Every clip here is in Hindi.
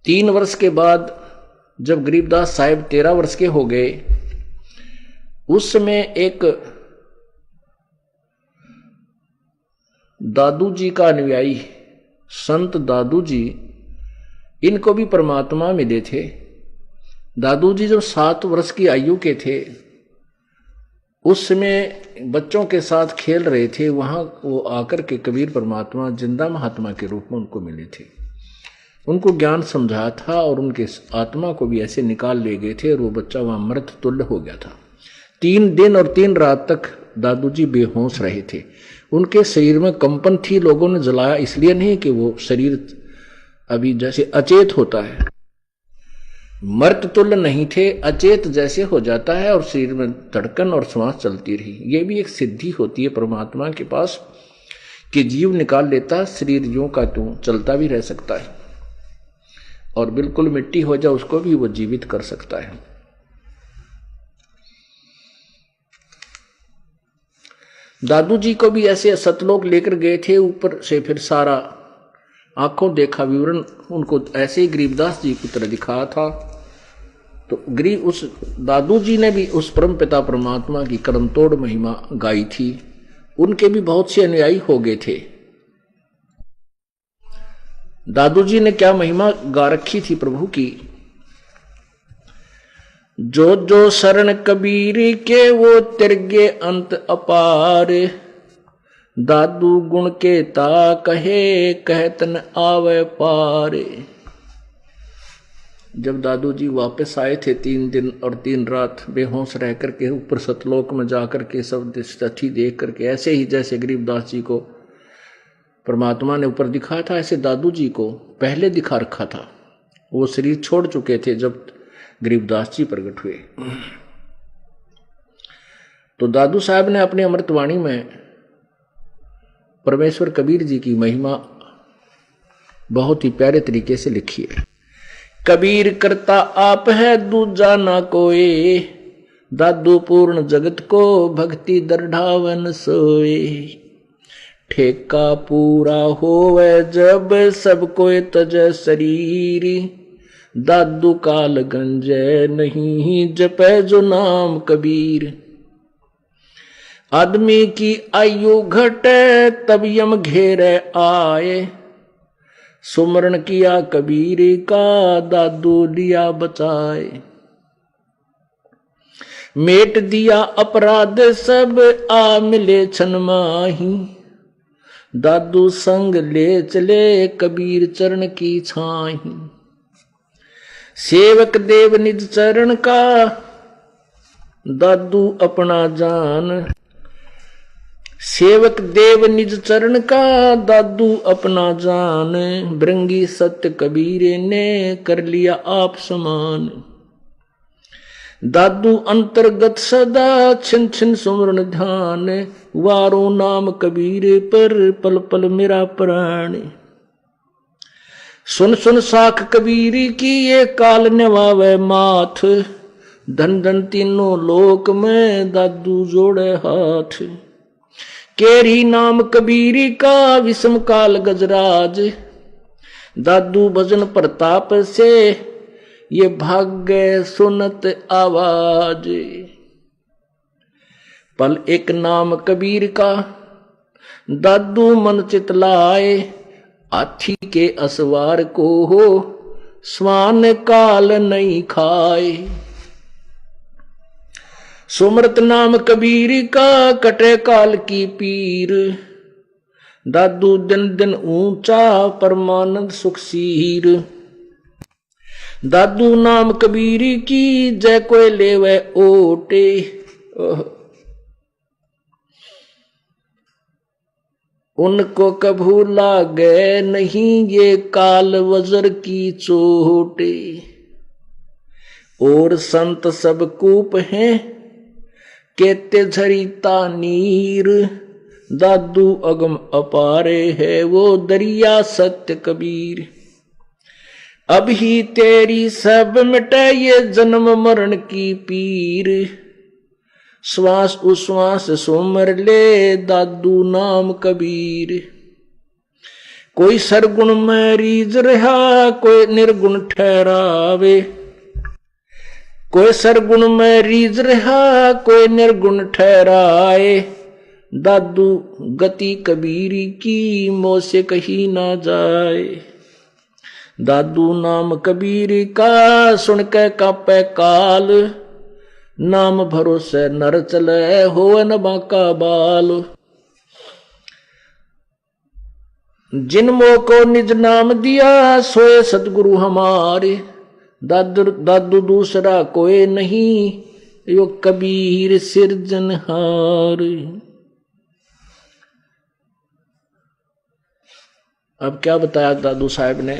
3 वर्ष के बाद जब गरीबदास साहब 13 वर्ष के हो गए, उस समय एक दादू जी का अनुयायी संत दादू जी, इनको भी परमात्मा मिले थे। दादू जी जब 7 वर्ष की आयु के थे, उस समय बच्चों के साथ खेल रहे थे। वहां वो आकर के कबीर परमात्मा जिंदा महात्मा के रूप में उनको मिले थे। उनको ज्ञान समझाया था और उनके आत्मा को भी ऐसे निकाल ले गए थे और वो बच्चा वहां मृत तुल्य हो गया था। 3 दिन और 3 रात तक दादू जी बेहोश रहे थे। उनके शरीर में कंपन थी। लोगों ने जलाया इसलिए नहीं कि वो शरीर अभी जैसे अचेत होता है, मृत तुल्य नहीं थे, अचेत जैसे हो जाता है और शरीर में धड़कन और श्वास चलती रही। ये भी एक सिद्धि होती है परमात्मा के पास कि जीव निकाल लेता, शरीर यूं का त्यों चलता भी रह सकता है और बिल्कुल मिट्टी हो जाए उसको भी वो जीवित कर सकता है। दादू जी को भी ऐसे सतलोक लेकर गए थे। ऊपर से फिर सारा आंखों देखा विवरण उनको ऐसे ही गरीबदास जी की तरह दिखाया था। तो उस दादू जी ने भी उस परम पिता परमात्मा की कर्म तोड़ महिमा गाई थी। उनके भी बहुत से अनुयायी हो गए थे। दादू जी ने क्या महिमा गा रखी थी प्रभु की। जो जो शरण कबीर के वो तिरगे अंत अपार, दादू गुण के ता कहे कहत न आवे पार। जब दादू जी वापस आए थे 3 दिन और 3 रात बेहोश रह करके, ऊपर सतलोक में जाकर के सब स्थिति देख करके, ऐसे ही जैसे गरीबदास जी को परमात्मा ने ऊपर दिखाया था, ऐसे दादू जी को पहले दिखा रखा था। वो शरीर छोड़ चुके थे जब गरीबदास जी प्रकट हुए। तो दादू साहब ने अपनी अमृतवाणी में परमेश्वर कबीर जी की महिमा बहुत ही प्यारे तरीके से लिखी है। कबीर करता आप है दूजा ना कोई, दादू पूर्ण जगत को भक्ति दरढ़ावन सोए। ठेका पूरा होवे जब सब कोई तज शरीर, दादू काल गंजे नहीं जपे जो नाम कबीर। आदमी की आयु घटे तब यम घेरे आए, सुमरण किया कबीर का दादू लिया बचाए। मेट दिया अपराध सब आ मिले छन माही, दादू संग ले चले कबीर चरण की छाही। सेवक देव निज चरण का दादू अपना जान, सेवक देव निज चरण का दादू अपना जान। भृंगी सत्य कबीर ने कर लिया आप समान, दादू अंतर्गत सदा छिन छिन सुमरन ध्यान। वारो नाम कबीर पर पल पल मेरा प्राण, सुन सुन साख कबीर की ये काल निभावे माथ। धन धन तीनों लोक में दादू जोड़े हाथ, केरी नाम कबीर का विषम काल गजराज। दादू भजन प्रताप से ये भाग्य सुनत आवाज। पल एक नाम कबीर का दादू मन चित लाए, हाथी के असवार को हो स्वान काल नहीं खाए। सुमरत नाम कबीर का कटे काल की पीर, दादू दिन दिन ऊंचा परमानंद सुखसीर। दादू नाम कबीर की जय कोई लेवे ओटे, उनको कभू लागे नहीं ये काल वज्र की चोटे। और संत सब कूप हैं कहते झरिता नीर, दादू अगम अपारे है वो दरिया सत्य कबीर। अब ही तेरी सब मिटे ये जन्म मरण की पीर, श्वास उश्वास सुमर ले दादू नाम कबीर। कोई सरगुण में रीझ रहा कोई निर्गुण ठहरावे, कोई सरगुण में रीझ रहा कोई निर्गुण ठहराए, दादू गति कबीरी की मोह से कही ना जाए। दादू नाम कबीरी का सुन के कापे काल, नाम भरोसे नर चले हो न बाका बाल। जिन मोह को निज नाम दिया सोए सतगुरु हमारे, दादू दूसरा कोई नहीं यो कबीर सिरजनहार। अब क्या बताया दादू साहब ने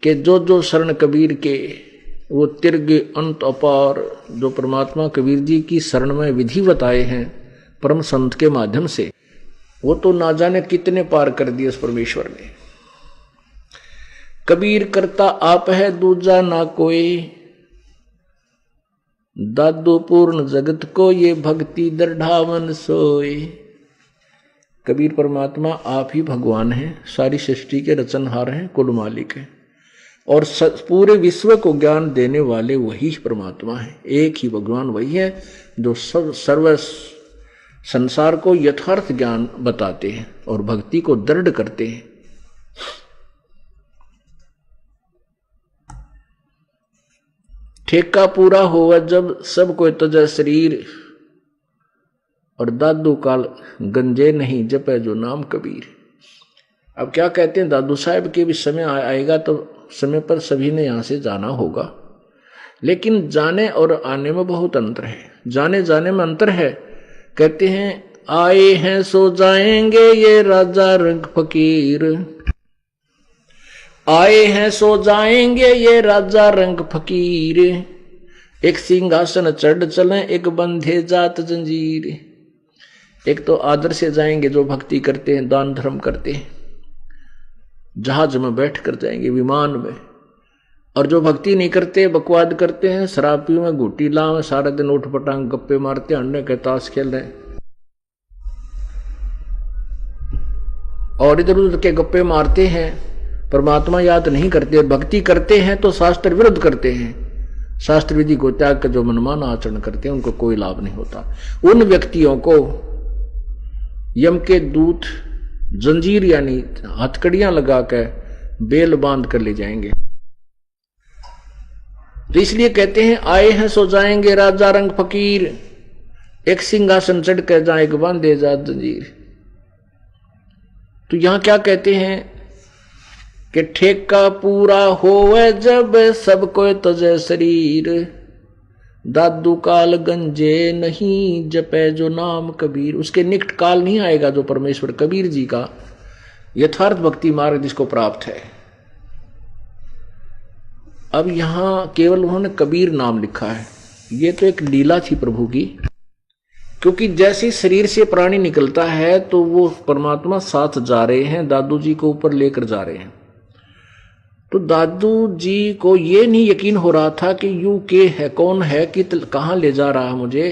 कि जो जो शरण कबीर के वो तिर्ग अंत अपार, जो परमात्मा कबीर जी की शरण में विधि बताए हैं परम संत के माध्यम से, वो तो ना जाने कितने पार कर दिए उस परमेश्वर ने। कबीर करता आप है दूजा ना कोई, दादू पूर्ण जगत को ये भक्ति दृढ़ावन सोए। कबीर परमात्मा आप ही भगवान हैं, सारी सृष्टि के रचनहार हैं, कुल मालिक हैं, और पूरे विश्व को ज्ञान देने वाले वही परमात्मा है। एक ही भगवान वही है जो सर्व संसार को यथार्थ ज्ञान बताते हैं और भक्ति को दृढ़ करते हैं। ठेका पूरा होवा जब सब कोई तजा शरीर, और दादू काल गंजे नहीं जपे जो नाम कबीर। अब क्या कहते हैं दादू साहब के भी समय आएगा तो समय पर सभी ने यहां से जाना होगा, लेकिन जाने और आने में बहुत अंतर है। जाने जाने में अंतर है। कहते हैं आए हैं सो जाएंगे ये राजा रंग फकीर, आए हैं सो जाएंगे ये राजा रंग फकीर, एक सिंहासन चढ़ चले एक बंधे जात जंजीर। एक तो आदर से जाएंगे जो भक्ति करते हैं, दान धर्म करते हैं, जहाज में बैठ कर जाएंगे, विमान में। और जो भक्ति नहीं करते, बकवाद करते हैं, शराब पी में घूटी लावे, सारा दिन उठ पटांग गप्पे मारते, अंडे के ताश खेल रहे और इधर उधर के गप्पे मारते हैं, परमात्मा याद नहीं करते। भक्ति करते हैं तो शास्त्र विरुद्ध करते हैं, शास्त्र विधि को त्याग कर जो मनमाना आचरण करते हैं उनको कोई लाभ नहीं होता। उन व्यक्तियों को यम के दूत जंजीर यानी हथकड़ियां लगाकर बेल बांध कर ले जाएंगे। तो इसलिए कहते हैं आए हैं सो जाएंगे राजा रंग फकीर, एक सिंहासन चढ़ कर जाएंगे बांधे जा जंजीर। तो यहां क्या कहते हैं कि ठेका पूरा होवे जब सब कोई तजे शरीर, दादू काल गंजे नहीं जपे जो नाम कबीर। उसके निकट काल नहीं आएगा जो परमेश्वर कबीर जी का यथार्थ भक्ति मार्ग जिसको प्राप्त है। अब यहां केवल उन्होंने कबीर नाम लिखा है, ये तो एक लीला थी प्रभु की, क्योंकि जैसे शरीर से प्राणी निकलता है तो वो परमात्मा साथ जा रहे हैं, दादू जी को ऊपर लेकर जा रहे हैं। तो दादू जी को ये नहीं यकीन हो रहा था कि यू के है, कौन है, कि कहां ले जा रहा है मुझे।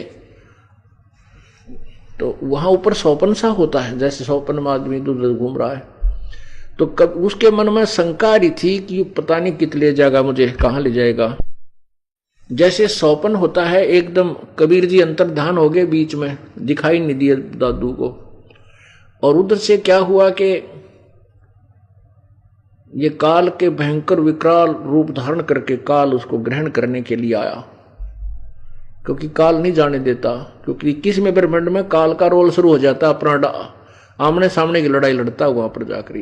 तो वहां ऊपर सौपन सा होता है, जैसे सौपन में आदमी दूर घूम रहा है, तो कब उसके मन में शंका रही थी कि पता नहीं कित ले जाएगा मुझे, कहां ले जाएगा। जैसे सौपन होता है, एकदम कबीर जी अंतर्ध्यान हो गए, बीच में दिखाई नहीं दिया दादू को। और उधर से क्या हुआ कि ये काल के भयंकर विकराल रूप धारण करके काल उसको ग्रहण करने के लिए आया, क्योंकि काल नहीं जाने देता, क्योंकि 21वें ब्रह्मांड में काल का रोल शुरू हो जाता, अपना आमने सामने की लड़ाई लड़ता वहां पर जाकर।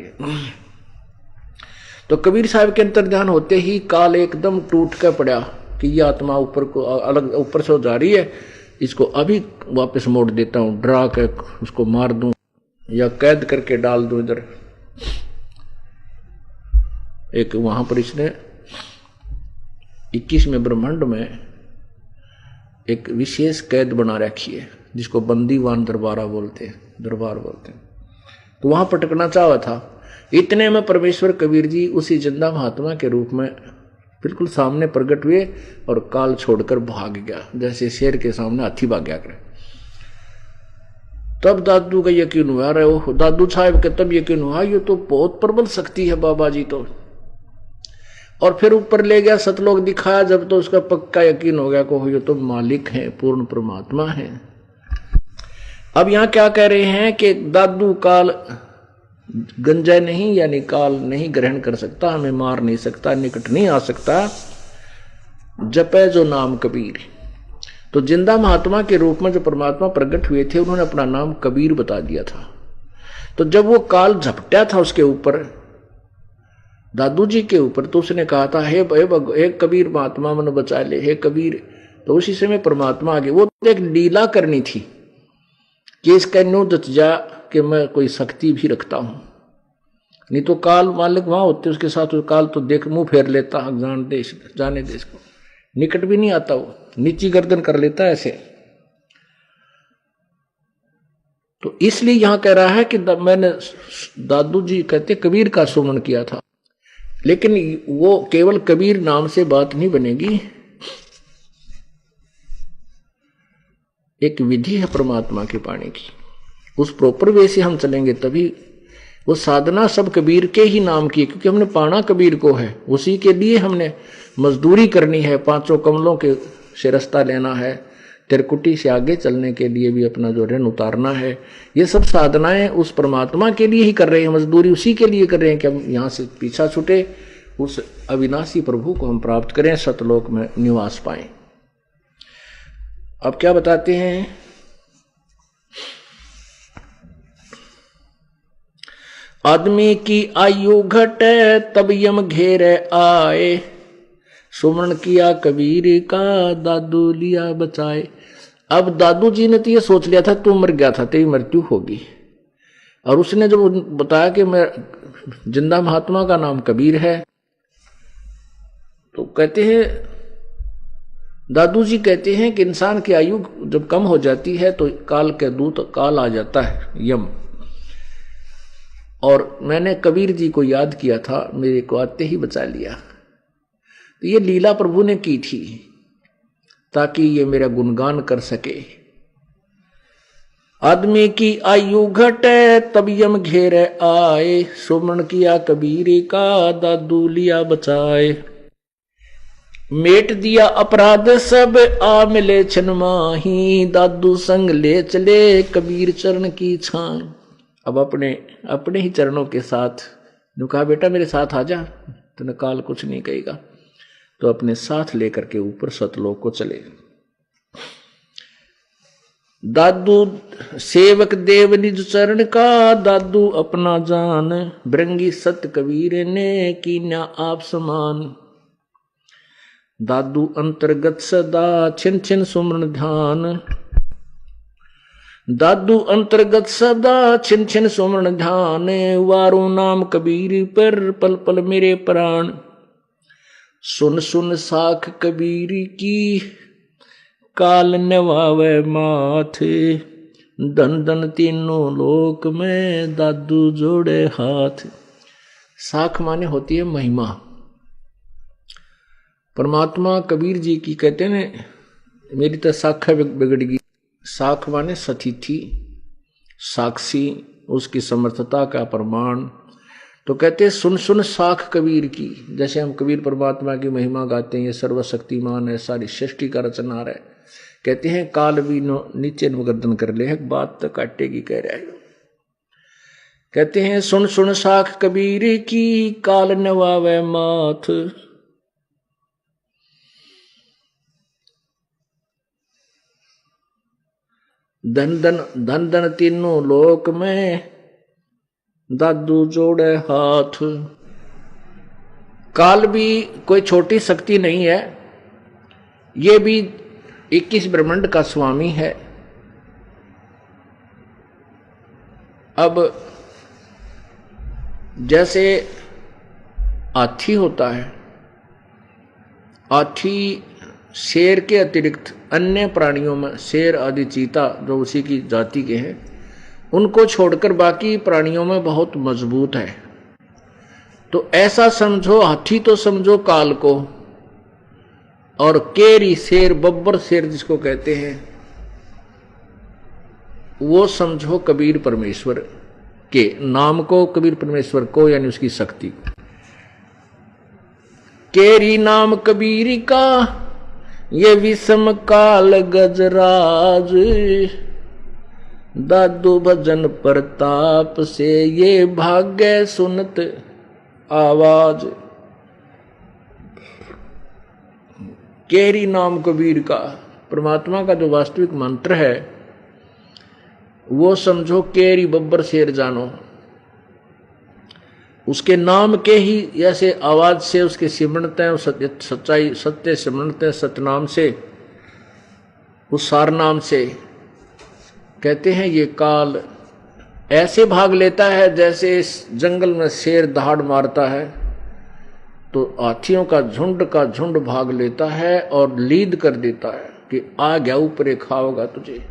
तो कबीर साहब के अंतर्ध्यान होते ही काल एकदम टूट कर पड़ा कि ये आत्मा ऊपर को अलग ऊपर से जा रही है, इसको अभी वापस मोड़ देता हूं, डरा कर उसको मार दूं या कैद करके डाल दूं इधर। एक वहां पर इसने 21वें ब्रह्मांड में एक विशेष कैद बना रखी है, जिसको बंदीवान दरबार बोलते हैं। तो वहां पटकना चाहा था। इतने में परमेश्वर कबीर जी उसी जिंदा महात्मा के रूप में बिल्कुल सामने प्रकट हुए और काल छोड़कर भाग गया, जैसे शेर के सामने हाथी भाग गया करे। तब दादू का यकीन हुआ, अरे ओह दादू साहब के तब यकीन हुआ ये तो बहुत प्रबल शक्ति है बाबा जी तो। और फिर ऊपर ले गया, सतलोक दिखाया जब, तो उसका पक्का यकीन हो गया को ये तो मालिक है, पूर्ण परमात्मा है। अब यहां क्या कह रहे हैं कि दादू काल गंजा नहीं, यानी काल नहीं ग्रहण कर सकता, हमें मार नहीं सकता, निकट नहीं आ सकता, जपे जो नाम कबीर। तो जिंदा महात्मा के रूप में जो परमात्मा प्रकट हुए थे, उन्होंने अपना नाम कबीर बता दिया था। तो जब वो काल झपटा था उसके ऊपर, दादू जी के ऊपर, तो उसने कहा था हे कबीर महात्मा मन बचा ले, हे कबीर। तो उसी समय परमात्मा आगे वो एक लीला करनी थी कि इसका न्यू जच जा कि मैं कोई शक्ति भी रखता हूं। नहीं तो काल मालिक वहां होते उसके साथ, काल तो देख मुंह फेर लेता, जाने देश को निकट भी नहीं आता, वो नीची गर्दन कर लेता ऐसे। तो इसलिए यहां कह रहा है कि मैंने, दादू जी कहते कबीर का सुमन किया था, लेकिन वो केवल कबीर नाम से बात नहीं बनेगी, एक विधि है परमात्मा के पाने की, उस प्रॉपर वे से हम चलेंगे तभी। वो साधना सब कबीर के ही नाम की, क्योंकि हमने पाना कबीर को है, उसी के लिए हमने मजदूरी करनी है, पांचों कमलों के से रास्ता लेना है, तिरकुटी से आगे चलने के लिए भी अपना जो ऋण उतारना है। ये सब साधनाएं उस परमात्मा के लिए ही कर रहे हैं, मजदूरी उसी के लिए कर रहे हैं कि हम यहाँ से पीछा छूटे, उस अविनाशी प्रभु को हम प्राप्त करें, सतलोक में निवास पाएं। अब क्या बताते हैं, आदमी की आयु घटे तब यम घेरे आए, सुमरण किया कबीर का दादू लिया बचाए। अब दादू जी ने तो ये सोच लिया था तू मर गया था, तेरी मृत्यु होगी, और उसने जब बताया कि मैं जिंदा महात्मा का नाम कबीर है, तो कहते हैं दादू जी कहते हैं कि इंसान की आयु जब कम हो जाती है तो काल के दूत काल आ जाता है, यम। और मैंने कबीर जी को याद किया था, मेरे को आते ही बचा लिया। तो ये लीला प्रभु ने की थी ताकि ये मेरा गुणगान कर सके। आदमी की आयु घटे तब यम घेरे आए, सुमरण किया कबीर का दादू लिया बचाए। मेट दिया अपराध सब आ मिले छन माही, दादू संग ले चले कबीर चरण की छाए। अब अपने ही चरणों के साथ कहा बेटा मेरे साथ आ जा, तूने काल कुछ नहीं कहेगा। तो अपने साथ लेकर के ऊपर सतलोक को चले। दादू सेवक देव निज चरण का, दादू अपना जान, भृंगी सत कबीर ने कीन्या आप समान। दादू अंतर्गत सदा छिन छिन सुमरण ध्यान, दादू अंतर्गत सदा छिन छिन सुमरण ध्यान, वारो नाम कबीर पर पल पल मेरे प्राण। सुन सुन साख कबीर की काल नवावे माथे, धन धन तीनों लोक में दादू जोड़े हाथ। साख माने होती है महिमा। परमात्मा कबीर जी की कहते हैं मेरी तो साख बिगड़ गई। साख माने सतिथि, साक्षी, उसकी समर्थता का प्रमाण। तो कहते हैं सुन सुन साख कबीर की, जैसे हम कबीर परमात्मा की महिमा गाते हैं, ये सर्वशक्तिमान है, सारी सृष्टि का रचनार है। कहते हैं काल भी नीचे गर्दन कर ले, बात तो काटेगी कह रहे हैं। कहते हैं सुन सुन साख कबीर की काल नवावे माथ, धन धन तीनों लोक में दादू जोड़े हाथ। काल भी कोई छोटी शक्ति नहीं है, ये भी 21 ब्रह्मांड का स्वामी है। अब जैसे हाथी होता है, हाथी शेर के अतिरिक्त अन्य प्राणियों में, शेर आदि चीता जो उसी की जाति के हैं, उनको छोड़कर बाकी प्राणियों में बहुत मजबूत है। तो ऐसा समझो, हाथी तो समझो काल को, और केरी शेर, बब्बर शेर जिसको कहते हैं, वो समझो कबीर परमेश्वर के नाम को, कबीर परमेश्वर को यानी उसकी शक्ति को। केरी नाम कबीर का ये विषम काल गजराज, दादू भजन प्रताप से ये भाग्य सुनत आवाज। केरी नाम कबीर का, परमात्मा का जो वास्तविक मंत्र है वो समझो केरी बब्बर शेर जानो। उसके नाम के ही ऐसे आवाज से उसके सिमरते हैं, सच्चाई सत्य सिमरते हैं, सतनाम से, उस सार नाम से। कहते हैं ये काल ऐसे भाग लेता है जैसे इस जंगल में शेर दहाड़ मारता है तो हाथियों का झुंड भाग लेता है और लीद कर देता है कि आ गया ऊपर खाओगा तुझे।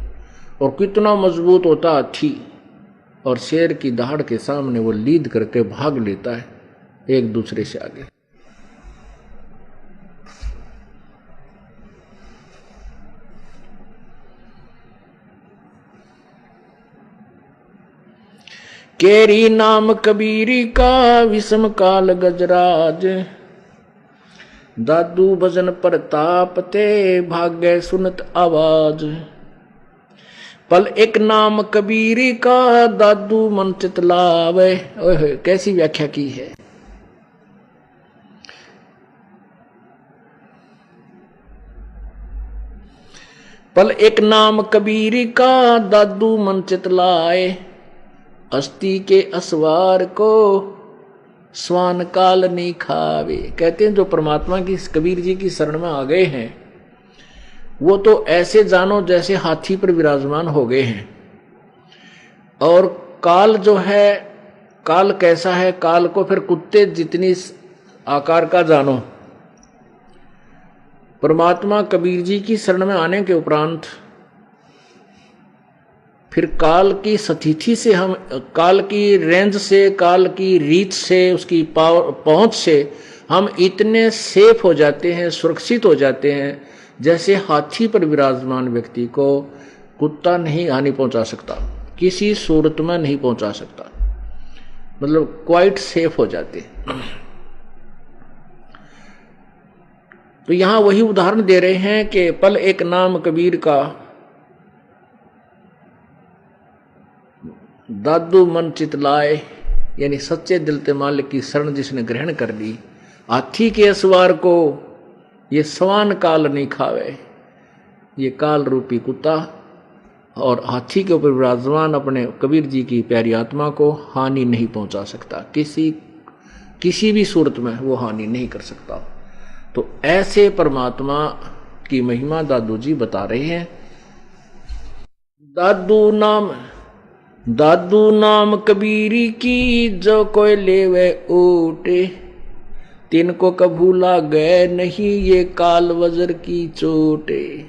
और कितना मजबूत होता हाथी, और शेर की दहाड़ के सामने वो लीद करके भाग लेता है एक दूसरे से आगे। केरी नाम कबीरी का विषम काल गजराज, दादू भजन प्रताप ते भाग्य सुनत आवाज। पल एक नाम कबीरी का दादू मन चितलावे। ओए कैसी व्याख्या की है। पल एक नाम कबीरी का दादू मन चितलाए, अस्थि के असवार को स्वान काल नहीं खावे। कहते हैं जो परमात्मा की कबीर जी की शरण में आ गए हैं वो तो ऐसे जानो जैसे हाथी पर विराजमान हो गए हैं। और काल जो है, काल कैसा है, काल को फिर कुत्ते जितनी आकार का जानो। परमात्मा कबीर जी की शरण में आने के उपरांत फिर काल की स्थिति से हम, काल की रेंज से, काल की रीच से, उसकी पहुंच से हम इतने सेफ हो जाते हैं, सुरक्षित हो जाते हैं जैसे हाथी पर विराजमान व्यक्ति को कुत्ता नहीं हानि पहुंचा सकता, किसी सूरत में नहीं पहुंचा सकता। मतलब क्वाइट सेफ हो जाते। तो यहां वही उदाहरण दे रहे हैं कि पल एक नाम कबीर का, दादू मन चितलाए, यानी सच्चे दिल ते मालिक की शरण जिसने ग्रहण कर ली, हाथी के असवार को ये स्वान काल नहीं खावे। ये काल रूपी कुत्ता और हाथी के ऊपर विराजमान अपने कबीर जी की प्यारी आत्मा को हानि नहीं पहुंचा सकता, किसी भी सूरत में वो हानि नहीं कर सकता। तो ऐसे परमात्मा की महिमा दादू जी बता रहे हैं। दादू नाम कबीरी की जो कोई लेवे ऊटे, तिनको कभू लागे नहीं ये काल वज्र की चोटे।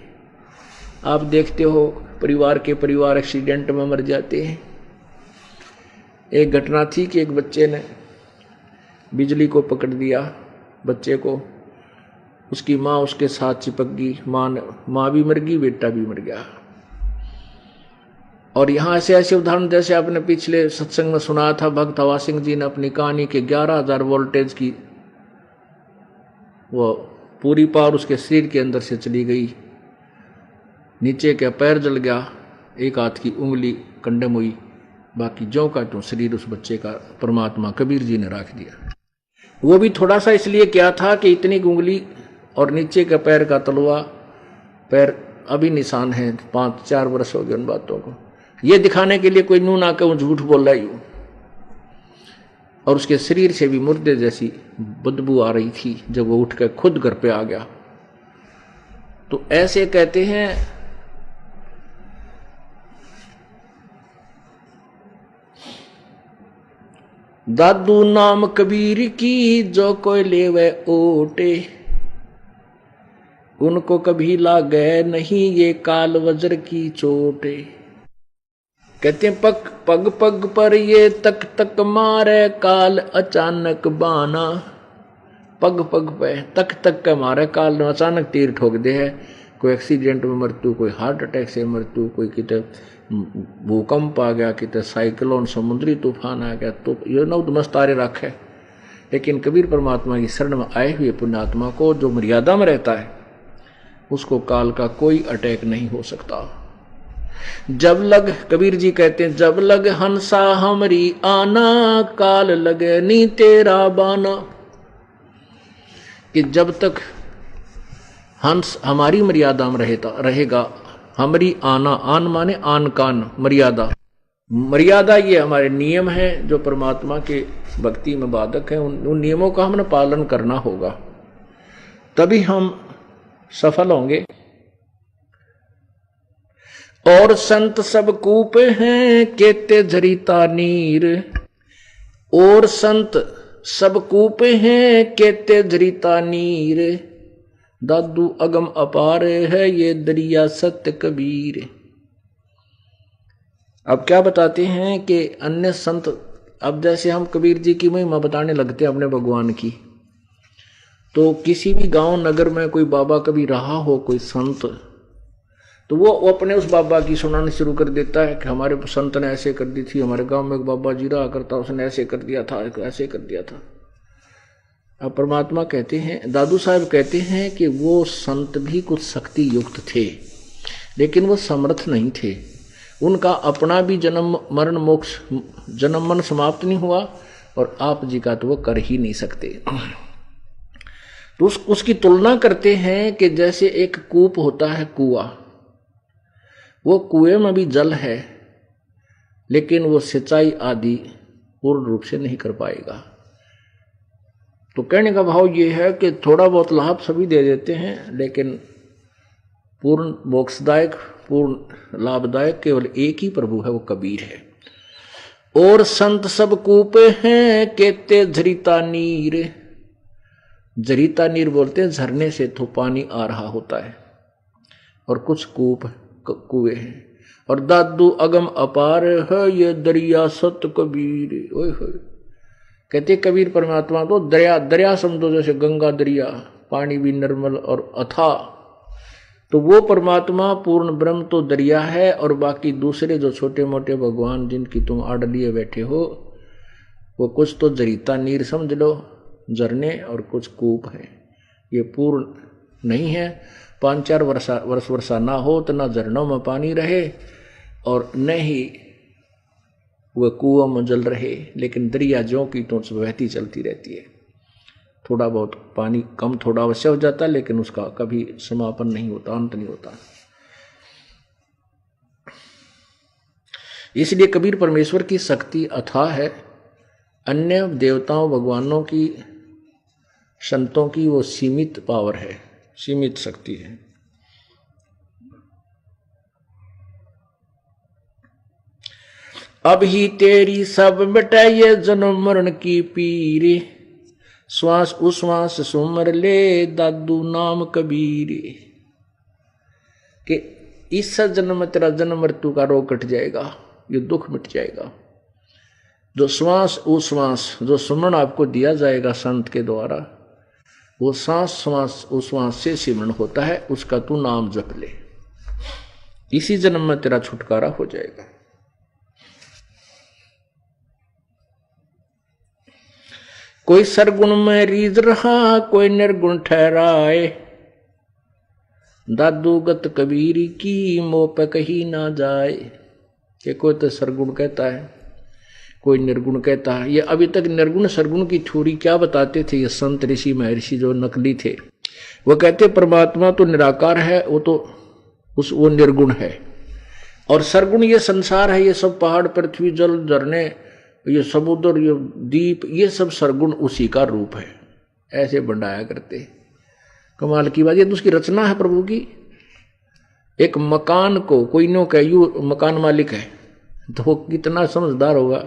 आप देखते हो परिवार एक्सीडेंट में मर जाते हैं। एक घटना थी कि एक बच्चे ने बिजली को पकड़ दिया, बच्चे को, उसकी माँ उसके साथ चिपक गई, माँ भी मर गई, बेटा भी मर गया। और यहाँ ऐसे उदाहरण जैसे आपने पिछले सत्संग में सुना था, भक्त हवा सिंह जी ने अपनी कहानी के 11,000 वोल्टेज की वो पूरी पावर उसके शरीर के अंदर से चली गई, नीचे का पैर जल गया, एक हाथ की उंगली कंडम हुई, बाकी ज्यों का त्यों शरीर उस बच्चे का परमात्मा कबीर जी ने रख दिया। वो भी थोड़ा सा इसलिए क्या था कि इतनी उंगली और नीचे का पैर का तलवा पैर अभी निशान है, 5-4 वर्ष हो गए उन बातों को, ये दिखाने के लिए कोई नू ना कहूं झूठ बोल रही हूं। और उसके शरीर से भी मुर्दे जैसी बदबू आ रही थी जब वो उठकर खुद घर पे आ गया। तो ऐसे कहते हैं दादू नाम कबीर की जो कोई लेवे ओटे, उनको कभी लागे नहीं ये काल वज्र की चोटे। कहते हैं पग पग पर ये तक तक मारे काल अचानक बाना। पग पग पे तक तक के मारे काल अचानक तीर ठोक दे है। कोई एक्सीडेंट में मृत्यु, कोई हार्ट अटैक से मृत्यु, कोई कितने भूकंप आ गया, कितने साइक्लोन समुद्री तूफान आ गया, तो ये नौदमस्तारे रखे। लेकिन कबीर परमात्मा की शरण में आए हुए पुण्यात्मा को जो मर्यादा में रहता है उसको काल का कोई अटैक नहीं हो सकता। जब लग, कबीर जी कहते हैं, जब लग हंसा हमरी आना, काल लगे नी तेरा बाना। कि जब तक हंस हमारी मर्यादा में रहेगा, हमारी आना, आन माने आन कान, मर्यादा, मर्यादा ये हमारे नियम हैं जो परमात्मा के भक्ति में बाधक हैं, उन नियमों का हमने पालन करना होगा, तभी हम सफल होंगे। और संत सब कूप हैं केते झरीता नीर, और संत सब कूप हैं केते झरीता नीर, दादू अगम अपार है ये दरिया सत्य कबीर। अब क्या बताते हैं कि अन्य संत, अब जैसे हम कबीर जी की महिमा बताने लगते हैं अपने भगवान की, तो किसी भी गांव नगर में कोई बाबा कभी रहा हो, कोई संत, तो वो अपने उस बाबा की सुनाने शुरू कर देता है कि हमारे संत ने ऐसे कर दी थी, हमारे गांव में एक बाबा जी रहा करता, उसने ऐसे कर दिया था, ऐसे कर दिया था। अब परमात्मा कहते हैं, दादू साहब कहते हैं कि वो संत भी कुछ शक्ति युक्त थे, लेकिन वो समर्थ नहीं थे। उनका अपना भी जन्म मरण मोक्ष, जन्म मरण समाप्त नहीं हुआ, और आप जी का तो वो कर ही नहीं सकते। तो उसकी तुलना करते हैं कि जैसे एक कूप होता है, कुआं, वो कुएं में भी जल है, लेकिन वो सिंचाई आदि पूर्ण रूप से नहीं कर पाएगा। तो कहने का भाव ये है कि थोड़ा बहुत लाभ सभी दे देते हैं, लेकिन पूर्ण मोक्षदायक, पूर्ण लाभदायक केवल एक ही प्रभु है, वो कबीर है। और संत सब कूपे हैं केते झरीता नीर, झरीता नीर बोलते हैं झरने से तो पानी आ रहा होता है, और कुछ कूप कुएं हैं। और दादू अगम अपार है ये दरिया सत कबीर। ओए होए, कहते कबीर परमात्मा तो दरिया, दरिया समझो जैसे गंगा दरिया, पानी भी निर्मल और अथाह, तो वो परमात्मा पूर्ण ब्रह्म तो दरिया है, और बाकी दूसरे जो छोटे मोटे भगवान जिनकी तुम आड़ लिए बैठे हो, वो कुछ तो जरीता नीर समझ लो, झरने, और कुछ कूप है। ये पूर्ण नहीं है। 5-4 वर्षा ना हो तो ना झरनों में पानी रहे और न ही वह कुओं में जल रहे, लेकिन दरिया ज्यों की त्यों बहती चलती रहती है। थोड़ा बहुत पानी कम थोड़ा अवश्य हो जाता है, लेकिन उसका कभी समापन नहीं होता, अंत नहीं होता। इसलिए कबीर परमेश्वर की शक्ति अथाह है। अन्य देवताओं भगवानों की, संतों की वो सीमित पावर है, सीमित शक्ति है। अब ही तेरी सब मिटाइए जन्म मरण की पीरे, श्वास उश्वास सुमर ले दादू नाम कबीर। कि इस जन्म में तेरा जन्म मृत्यु का रोग कट जाएगा, ये दुख मिट जाएगा। जो श्वास उश्वास, जो सुमरण आपको दिया जाएगा संत के द्वारा, वो सांस श्वास उश्वास से सिमरण होता है, उसका तू नाम जप ले, इसी जन्म में तेरा छुटकारा हो जाएगा। कोई सरगुण में रीझ रहा, कोई निर्गुण ठहराए, दादू गत कबीर की मोह पे कहीं ना जाए। कि कोई तो सरगुण कहता है, कोई निर्गुण कहता है। ये अभी तक निर्गुण सरगुण की थ्योरी क्या बताते थे ये संत ऋषि महर्षि जो नकली थे, वो कहते परमात्मा तो निराकार है, वो तो वो निर्गुण है, और सरगुण ये संसार है, ये सब पहाड़ पृथ्वी जल झरने, ये समुद्र, ये दीप, ये सब सरगुण उसी का रूप है। ऐसे बनाया करते। कमाल की बात, ये तो उसकी रचना है प्रभु की। एक मकान को कोई नो कह यू मकान मालिक है, तो वो कितना समझदार होगा,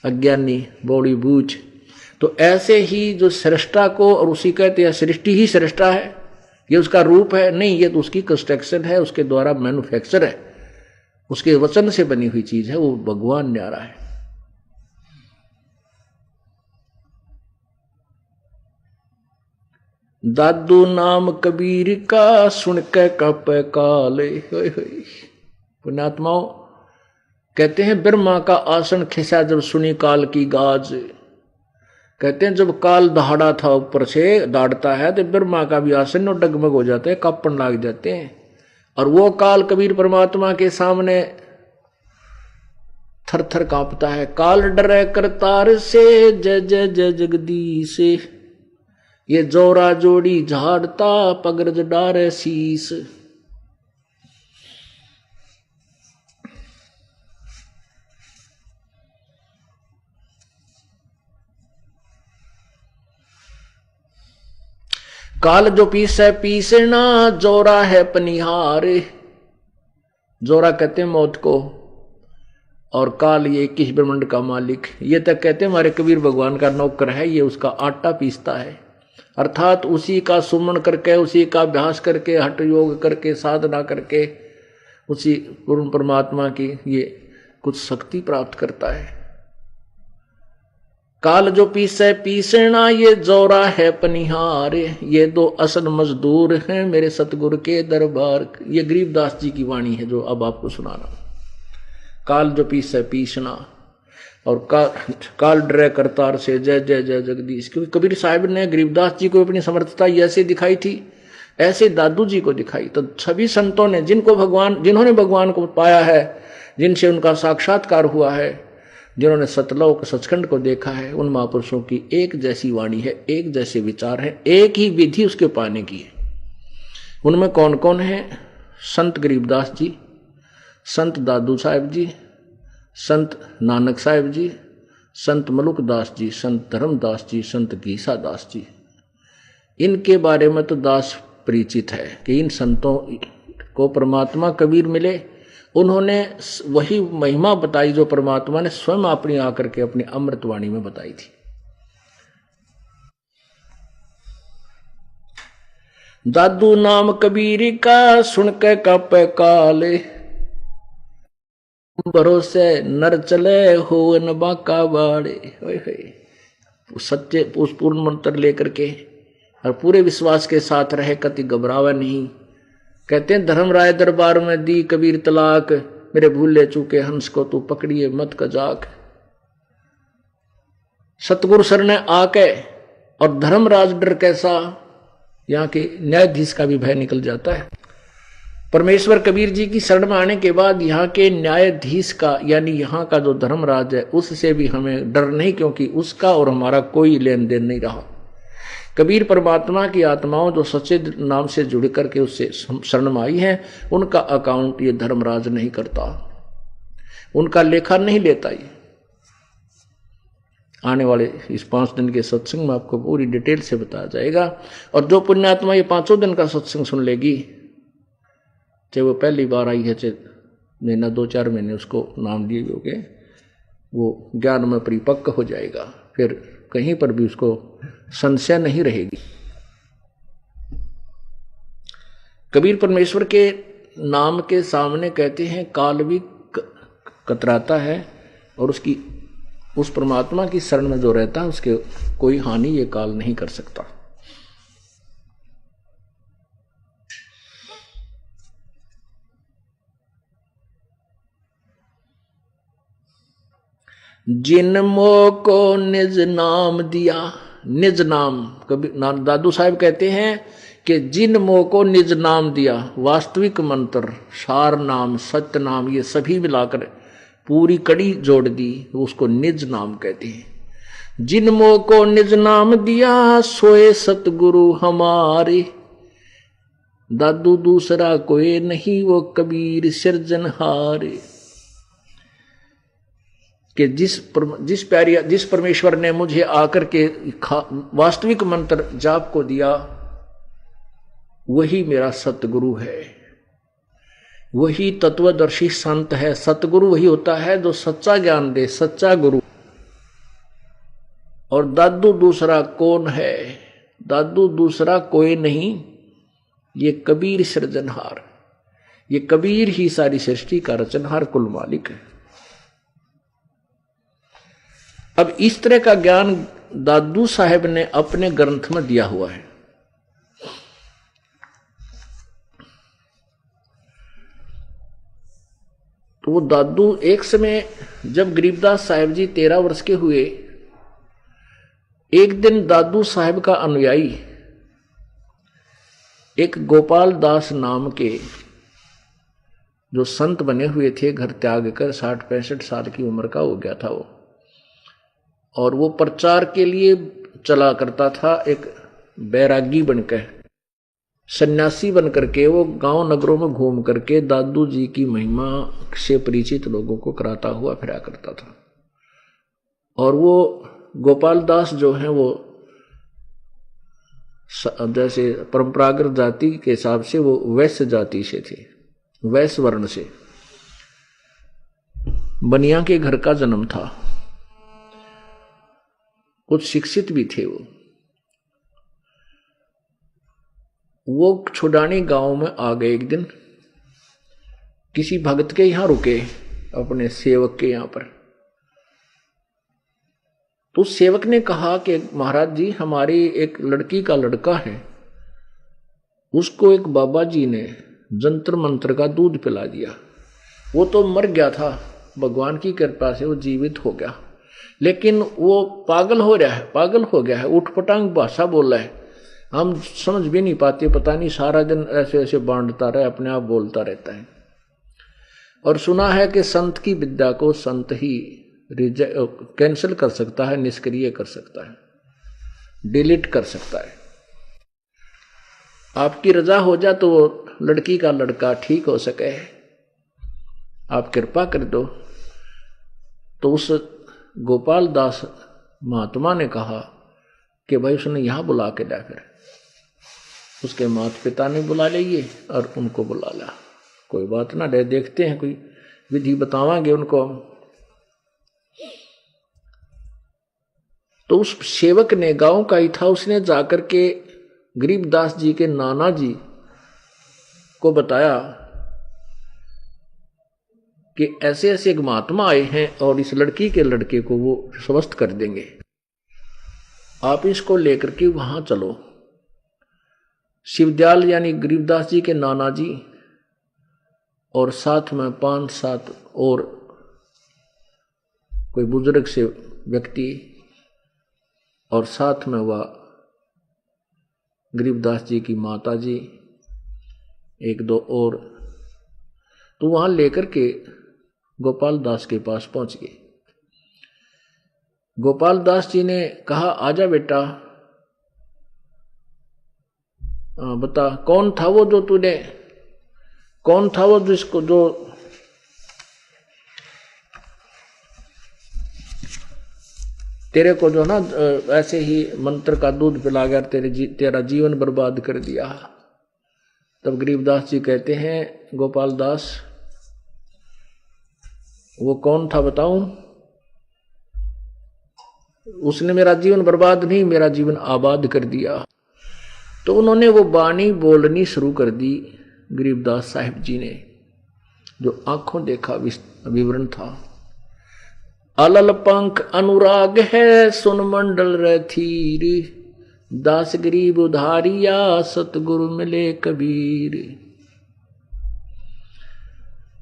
अज्ञानी बौड़ी बूझ। तो ऐसे ही जो सृष्टा को, और उसी कहते हैं सृष्टि ही सृष्टा है, ये उसका रूप है नहीं, ये तो उसकी कंस्ट्रक्शन है, उसके द्वारा मैन्युफैक्चर है, उसके वचन से बनी हुई चीज है, वो भगवान न्यारा है। दादू नाम कबीर का सुन के कापे काले। पुण्यात्माओं कहते हैं ब्रह्मा का आसन खिसा जब सुनी काल की गाज। कहते हैं जब काल दहाड़ा था ऊपर से दाड़ता है तो ब्रह्मा का भी आसन और डगमग हो जाते हैं, कांपन लग जाते हैं। और वो काल कबीर परमात्मा के सामने थर थर कांपता है। काल डरे करतार से जय जय जय जगदीश, ये जोरा जोड़ी झाड़ता पगरज डारे शीस। काल जो पीसे पीसना जोरा है पनिहार। जोरा कहते हैं मौत को, और काल ये 21 ब्रह्मांड का मालिक। ये तक कहते हैं हमारे कबीर भगवान का नौकर है, ये उसका आटा पीसता है। अर्थात उसी का सुमन करके, उसी का अभ्यास करके, हठ योग करके, साधना करके उसी पूर्ण परमात्मा की ये कुछ शक्ति प्राप्त करता है। काल जो पीसे पीसना ये जोरा है पनिहार, ये दो असल मजदूर हैं मेरे सतगुरु के दरबार। ये गरीबदास जी की वाणी है जो अब आपको सुना रहा हूं। काल जो पीसे पीसना और काल डरे करतार से जय जय जय जगदीश। क्योंकि कबीर साहब ने गरीबदास जी को अपनी समर्थता ऐसे दिखाई थी, ऐसे दादू जी को दिखाई। तो सभी संतों ने जिन्होंने भगवान को पाया है, जिनसे उनका साक्षात्कार हुआ है, जिन्होंने सतलोक सचखंड को देखा है, उन महापुरुषों की एक जैसी वाणी है, एक जैसे विचार है, एक ही विधि उसके पाने की है। उनमें कौन कौन है? संत गरीबदास जी, संत दादू साहब जी, संत नानक साहब जी, संत मलुक दास जी, संत धर्मदास जी, संत घीसा दास जी। इनके बारे में तो दास परिचित है कि इन संतों को परमात्मा कबीर मिले। उन्होंने वही महिमा बताई जो परमात्मा ने स्वयं अपनी आकर के अपनी अमृतवाणी में बताई थी। दादू नाम कबीर का सुन के कापे काले, भरोसे नर चले हो न बाका बाड़े। सच्चे उस पूर्ण मंत्र लेकर के और पूरे विश्वास के साथ रहे, कति घबरावे नहीं। कहते हैं धर्मराय दरबार में दी कबीर तलाक, मेरे भूले चूके हंस को तू पकड़िए मत कजाक। सतगुरु सर ने आके और धर्मराज डर कैसा, यहाँ के न्यायाधीश का भी भय निकल जाता है। परमेश्वर कबीर जी की शरण में आने के बाद यहाँ के न्यायाधीश का यानी यहाँ का जो धर्मराज है उससे भी हमें डर नहीं, क्योंकि उसका और हमारा कोई लेन देन नहीं रहा। कबीर परमात्मा की आत्माओं जो सच्चे नाम से जुड़ करके उससे शरण में आई हैं, उनका अकाउंट ये धर्मराज नहीं करता, उनका लेखा नहीं लेता। ये आने वाले इस 5 दिन के सत्संग में आपको पूरी डिटेल से बताया जाएगा। और जो पुण्यात्मा ये 5 दिन का सत्संग सुन लेगी, चाहे वो पहली बार आई है, चाहे महीना 2-4 महीने उसको नाम दिए हो गए, वो ज्ञान में परिपक्व हो जाएगा। फिर कहीं पर भी उसको संशय नहीं रहेगी। कबीर परमेश्वर के नाम के सामने कहते हैं काल भी कतराता है, और उसकी उस परमात्मा की शरण में जो रहता है उसके कोई हानि ये काल नहीं कर सकता। जिन मोह को निज नाम दिया, निज नाम कभी दादू साहब कहते हैं कि जिन मोह को निज नाम दिया, वास्तविक मंत्र, सार नाम, सत्य नाम, ये सभी मिलाकर पूरी कड़ी जोड़ दी, उसको निज नाम कहते हैं। जिन मोह को निज नाम दिया सोए सतगुरु हमारे, दादू दूसरा कोई नहीं वो कबीर सिरजनहारे। कि जिस परमेश्वर ने मुझे आकर के वास्तविक मंत्र जाप को दिया, वही मेरा सतगुरु है, वही तत्वदर्शी संत है। सतगुरु वही होता है जो सच्चा ज्ञान दे, सच्चा गुरु। और दादू दूसरा कौन है? दादू दूसरा कोई नहीं, ये कबीर सृजनहार, ये कबीर ही सारी सृष्टि का रचनहार कुल मालिक है। अब इस तरह का ज्ञान दादू साहेब ने अपने ग्रंथ में दिया हुआ है। तो वो दादू एक समय जब गरीबदास साहिब जी 13 वर्ष के हुए, एक दिन दादू साहिब का अनुयायी एक गोपाल दास नाम के जो संत बने हुए थे, घर त्याग कर 60-65 साल की उम्र का हो गया था वो, और वो प्रचार के लिए चला करता था। एक बैरागी बनकर, सन्यासी बनकर के वो गांव नगरों में घूम करके दादू जी की महिमा से परिचित लोगों को कराता हुआ फिरा करता था। और वो गोपाल दास जो है वो जैसे परंपरागत जाति के हिसाब से वो वैश्य जाति से थे, वैश्य वर्ण से, बनिया के घर का जन्म था, कुछ शिक्षित भी थे। वो छुडानी गांव में आ गए। एक दिन किसी भक्त के यहां रुके, अपने सेवक के यहां पर। तो सेवक ने कहा कि महाराज जी, हमारी एक लड़की का लड़का है, उसको एक बाबा जी ने जंतर मंत्र का दूध पिला दिया। वो तो मर गया था, भगवान की कृपा से वो जीवित हो गया, लेकिन वो पागल हो गया है, उठपटांग भाषा बोल रहा है, हम समझ भी नहीं पाते, पता नहीं सारा दिन ऐसे ऐसे बांटता रहे, अपने आप बोलता रहता है। और सुना है कि संत की विद्या को संत ही कैंसिल कर सकता है, निष्क्रिय कर सकता है, डिलीट कर सकता है। आपकी रजा हो जाए तो वो लड़की का लड़का ठीक हो सके, आप कृपा कर दो। तो उस गोपाल दास महात्मा ने कहा कि भाई उसने यहां बुला के ला, फिर उसके माता पिता ने बुला लिए और उनको बुला ला। कोई बात ना, देखते हैं, कोई विधि बतावांगे उनको। तो उस सेवक ने, गांव का ही था, उसने जाकर के गरीबदास जी के नाना जी को बताया कि ऐसे ऐसे एक महात्मा आए हैं और इस लड़की के लड़के को वो स्वस्थ कर देंगे, आप इसको लेकर के वहां चलो। शिवदयाल यानी गरीबदास जी के नाना जी और साथ में 5-7 और कोई बुजुर्ग से व्यक्ति, और साथ में वह गरीबदास जी की माता जी, 1-2 और, तो वहां लेकर के गोपाल दास के पास पहुंच गए। गोपाल दास जी ने कहा, आजा बेटा, बता कौन था वो जिसको जो तेरे को जो ना ऐसे ही मंत्र का दूध पिला कर तेरा जीवन बर्बाद कर दिया। तब गरीबदास जी कहते हैं, गोपाल दास वो कौन था बताऊं? उसने मेरा जीवन बर्बाद नहीं, मेरा जीवन आबाद कर दिया। तो उन्होंने वो बाणी बोलनी शुरू कर दी गरीबदास साहिब जी ने, जो आंखों देखा विवरण था। अलल पंख अनुराग है, सुन मंडल रथीर, दास गरीब उधारिया, सतगुरु मिले कबीर।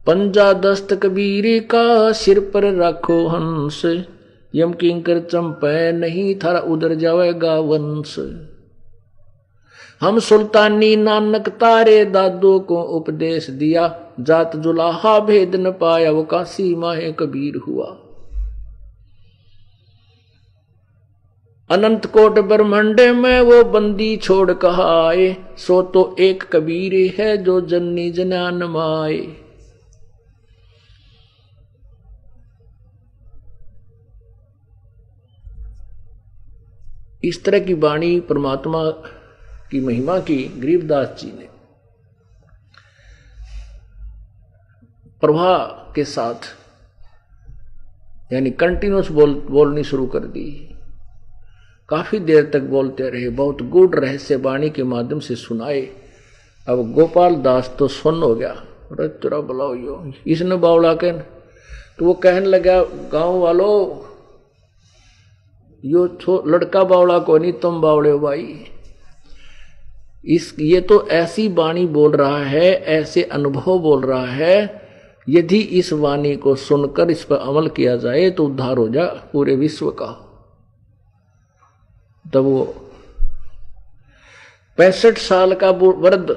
पंजा दस्त कबीर का, सिर पर रखो हंस, यम किंकर चंपै, नहीं थारा उधर जावेगा वंश। हम सुल्तानी नानक तारे, दादो को उपदेश दिया, जात जुलाहा भेद न पाया, वो काशी माहे कबीर हुआ। अनंत कोट ब्रह्मांड में वो बंदी छोड़ कहाए, सो तो एक कबीर है जो जननी जनान माए। इस तरह की वाणी परमात्मा की महिमा की गरीबदास जी ने प्रवाह के साथ यानी कंटिन्यूस बोलनी शुरू कर दी। काफी देर तक बोलते रहे, बहुत गूढ़ रहस्य वाणी के माध्यम से सुनाए। अब गोपाल दास तो सुन्न हो गया, अरे तेरा बुलाओ यो, इसने बावला के, तो वो कहने लगा, गांव वालों यो लड़का बावला को नहीं, तुम बावले हो भाई। ये तो ऐसी वाणी बोल रहा है, ऐसे अनुभव बोल रहा है यदि इस वाणी को सुनकर इस पर अमल किया जाए तो उद्धार हो जा पूरे विश्व का। तब वो 65 साल का वृद्ध,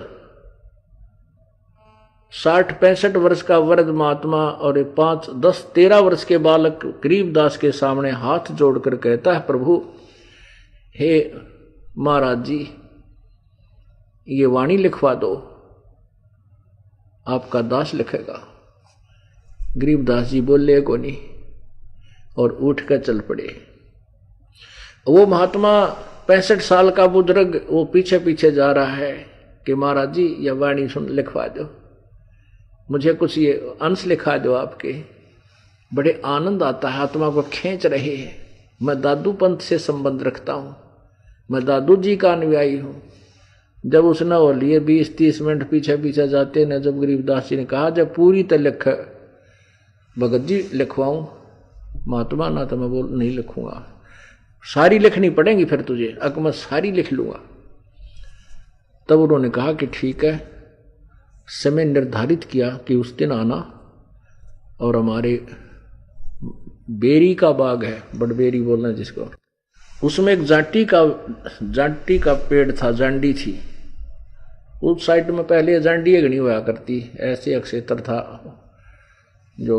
60-65 वर्ष का वृद्ध महात्मा और 5, 10, 13 वर्ष के बालक गरीबदास के सामने हाथ जोड़कर कहता है, प्रभु हे महाराज जी, ये वाणी लिखवा दो, आपका दास लिखेगा। गरीबदास जी बोले को नहीं और उठ कर चल पड़े। वो महात्मा 65 साल का बुजुर्ग वो पीछे पीछे जा रहा है कि महाराज जी यह वाणी सुन लिखवा दो, मुझे कुछ ये अंश लिखा दो आपके। बड़े आनंद आता है, आत्मा को खींच रहे हैं। मैं दादू पंथ से संबंध रखता हूँ, मैं दादू जी का अनुयायी हूँ। जब उसने वो लिए 20-30 मिनट पीछे पीछे जाते न, जब गरीबदास जी ने कहा जब पूरी तो लिख भगत जी लिखवाऊं, महात्मा ना तो मैं बोल नहीं लिखूंगा, सारी लिखनी पड़ेगी फिर तुझे, अगर मैं सारी लिख लूंगा। तब उन्होंने कहा कि ठीक है। समय निर्धारित किया कि उस दिन आना, और हमारे बेरी का बाग है, बड़बेरी बोलना जिसको, उसमें एक जाटी का पेड़ था, जांडी थी। उस साइड में पहले जांडी नहीं हुआ करती, ऐसे एक क्षेत्र था जो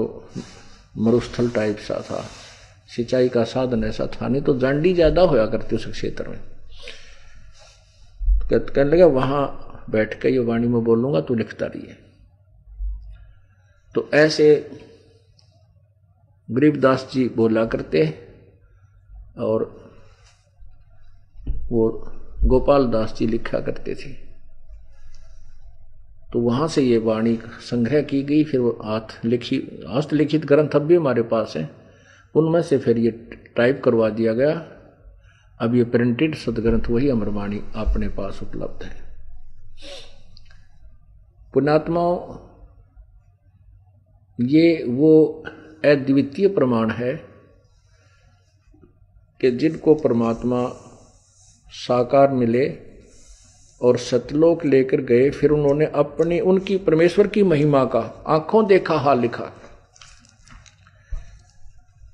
मरुस्थल टाइप सा था, सिंचाई का साधन ऐसा था नहीं, तो जांडी ज्यादा होया करती उस क्षेत्र में। कहने लगा वहां बैठ के ये वाणी में बोलूंगा, तू लिखता रहिए। तो ऐसे गरीबदास जी बोला करते, और वो गोपाल दास जी लिखा करते थे। तो वहां से ये वाणी संग्रह की गई। फिर वो हस्तलिखित ग्रंथ अब भी हमारे पास हैं, उनमें से फिर ये टाइप करवा दिया गया। अब ये प्रिंटेड सदग्रंथ वही अमरवाणी अपने पास उपलब्ध है। पुण्यात्माओं, ये वो अद्वितीय प्रमाण है कि जिनको परमात्मा साकार मिले और सतलोक लेकर गए, फिर उन्होंने अपनी उनकी परमेश्वर की महिमा का आंखों देखा हाल लिखा।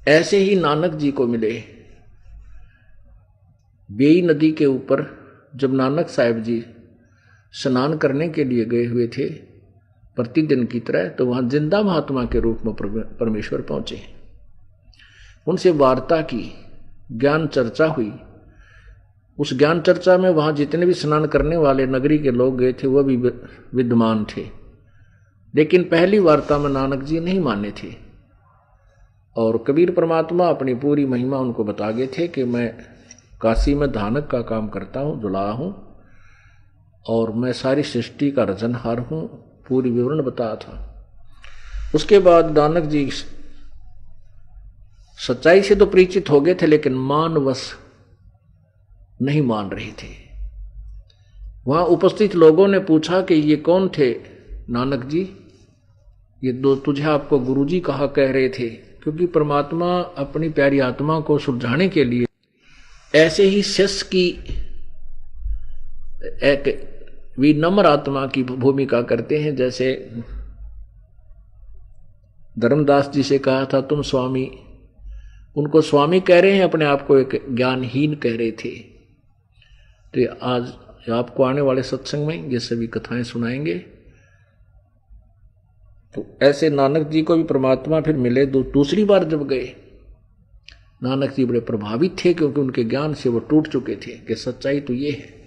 ऐसे ही नानक जी को मिले। बेई नदी के ऊपर जब नानक साहिब जी स्नान करने के लिए गए हुए थे प्रतिदिन की तरह, तो वहां जिंदा महात्मा के रूप में परमेश्वर पहुंचे। उनसे वार्ता की, ज्ञान चर्चा हुई। उस ज्ञान चर्चा में वहां जितने भी स्नान करने वाले नगरी के लोग गए थे वह भी विद्यमान थे, लेकिन पहली वार्ता में नानक जी नहीं माने थे। और कबीर परमात्मा अपनी पूरी महिमा उनको बता गए थे कि मैं काशी में धानक का काम करता हूँ, जुलाहा हूँ, और मैं सारी सृष्टि का रचनहार हूँ, पूरी विवरण बताया था। उसके बाद नानक जी सच्चाई से तो परिचित हो गए थे, लेकिन मानवश नहीं मान रहे थे। वहां उपस्थित लोगों ने पूछा कि ये कौन थे नानक जी, ये दो तुझे आपको गुरुजी कहा कह रहे थे, क्योंकि परमात्मा अपनी प्यारी आत्मा को सुलझाने के लिए ऐसे ही शिष्य की एक विनम्र आत्मा की भूमिका करते हैं। जैसे धर्मदास जी से कहा था तुम स्वामी, उनको स्वामी कह रहे हैं, अपने आप को एक ज्ञानहीन कह रहे थे। तो आज आपको आने वाले सत्संग में ये सभी कथाएं सुनाएंगे। तो ऐसे नानक जी को भी परमात्मा फिर मिले। दूसरी बार जब गए, नानक जी बड़े प्रभावित थे, क्योंकि उनके ज्ञान से वो टूट चुके थे कि सच्चाई तो ये है।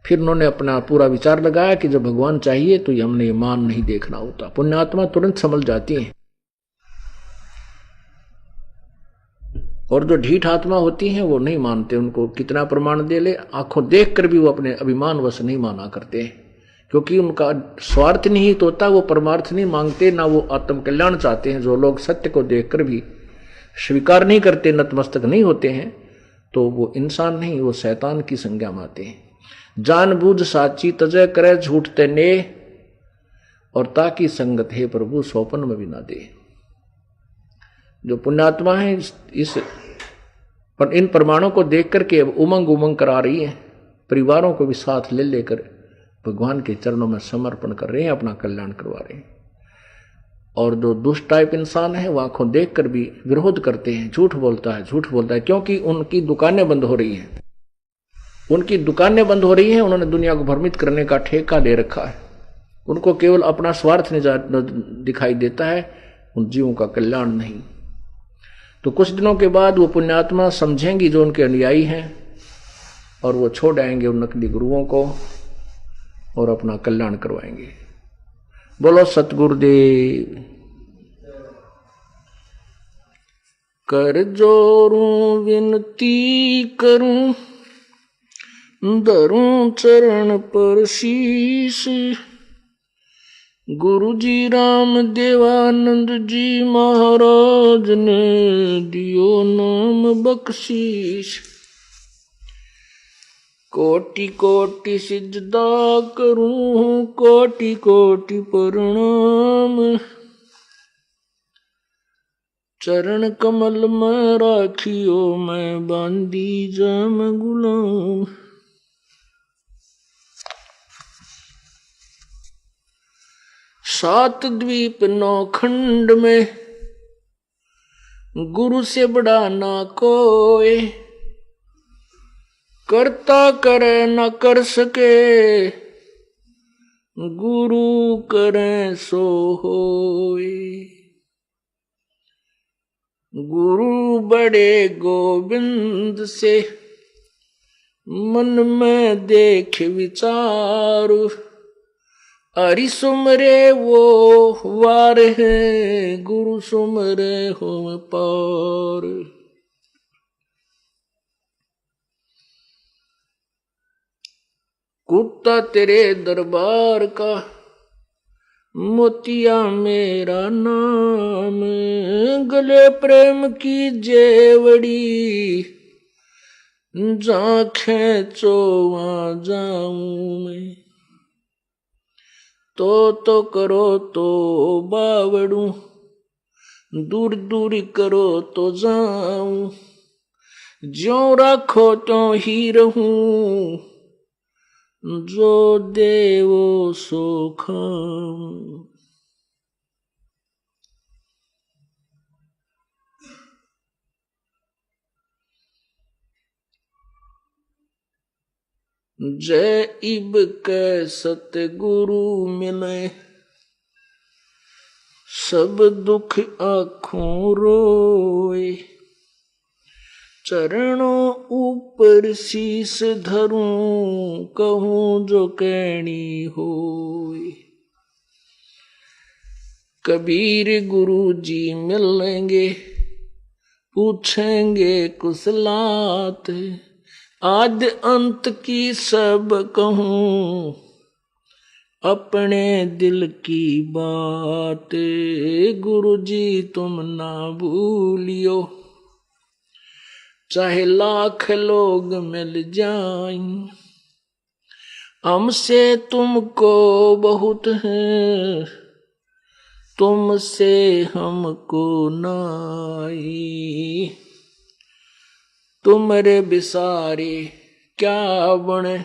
फिर उन्होंने अपना पूरा विचार लगाया कि जब भगवान चाहिए तो हमने ये मान नहीं देखना होता। पुण्यात्मा तुरंत समझ जाती हैं, और जो ढीठ आत्मा होती हैं वो नहीं मानते। उनको कितना प्रमाण दे ले, आंखों देख कर भी वो अपने अभिमान वश नहीं माना करते, क्योंकि उनका स्वार्थ निहित होता। वो परमार्थ नहीं मांगते, ना वो आत्म कल्याण चाहते हैं। जो लोग सत्य को देखकर भी स्वीकार नहीं करते, नतमस्तक नहीं होते हैं, तो वो इंसान नहीं, वो शैतान की संज्ञा में आते हैं। जानबूझ साची तजय करे झूठ तेने, और ताकि संगत है प्रभु स्वपन में भी ना दे। जो पुण्यात्मा है इन प्रमाणों को देख करके उमंग उमंग करा रही है, परिवारों को भी साथ ले लेकर भगवान के चरणों में समर्पण कर रहे हैं, अपना कल्याण करवा रहे हैं। और जो दुष्ट टाइप इंसान है वो आंखों देखकर भी विरोध करते हैं, झूठ बोलता है, क्योंकि उनकी दुकानें बंद हो रही हैं। उनकी दुकानें बंद हो रही हैं, उन्होंने दुनिया को भ्रमित करने का ठेका ले रखा है। उनको केवल अपना स्वार्थ दिखाई देता है, उन जीवों का कल्याण नहीं। तो कुछ दिनों के बाद वो पुण्यात्मा समझेंगी जो उनके अनुयायी हैं, और वो छोड़ आएंगे उन नकली गुरुओं को और अपना कल्याण करवाएंगे। बोलो सतगुरुदेव। कर जोरूं विनती करूं, धरूं चरण पर शीश। गुरु जी राम देवानंद जी महाराज ने दियो नाम बख्शीश। कोटि कोटि सिजदा करूं, कोटि कोटि प्रणाम। चरण कमल में राखियो, मैं बांधी जम गुलाम। सात द्वीप नौ खंड में गुरु से बड़ा ना कोई। करता करे न कर सके, गुरु करे सो होए। गुरु बड़े गोविंद से, मन में देख विचार। हरि सुमरे वो वार है, गुरु सुमरे हो पार। कुत्ता तेरे दरबार का, मोतिया मेरा नाम। गले प्रेम की जेवड़ी, जहाँ खेचो वहाँ जाऊं मैं। तो करो तो बावड़ू, दूर दूर करो तो जाऊं। ज्यों राखो तो ही रहूं, जो देवो सो खाऊं। जय इब के सतगुरु मिले, सब दुख आँखों रोए। चरणों ऊपर शीस धरूं, कहूं जो कहनी होए। कबीर गुरु जी मिलेंगे, पूछेंगे कुशलात। आदि अंत की सब कहूं, अपने दिल की बात। गुरु जी तुम ना भूलियो, चाहे लाख लोग मिल जाएं। हमसे तुमको बहुत है, तुमसे हमको नाई। तुमरे बिसारे क्या बने,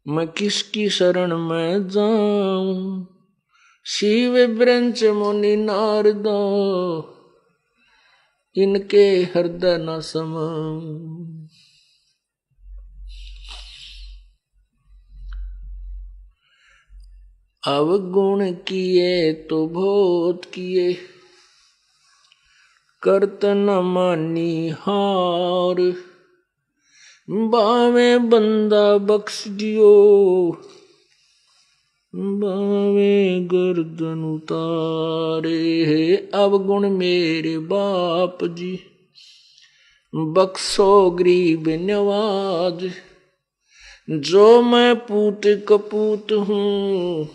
मैं किसकी शरण में जाऊं। शिव ब्रंच मुनि नारद, इनके हृदय न समाऊं। अवगुण किए तो बहुत किए, करत न मानी हार। बावे बंदा बख्श दियो, बावे गर्दन उतारे। अवगुण मेरे बाप जी, बख्शो गरीब नवाज। जो मैं पूत कपूत हूँ,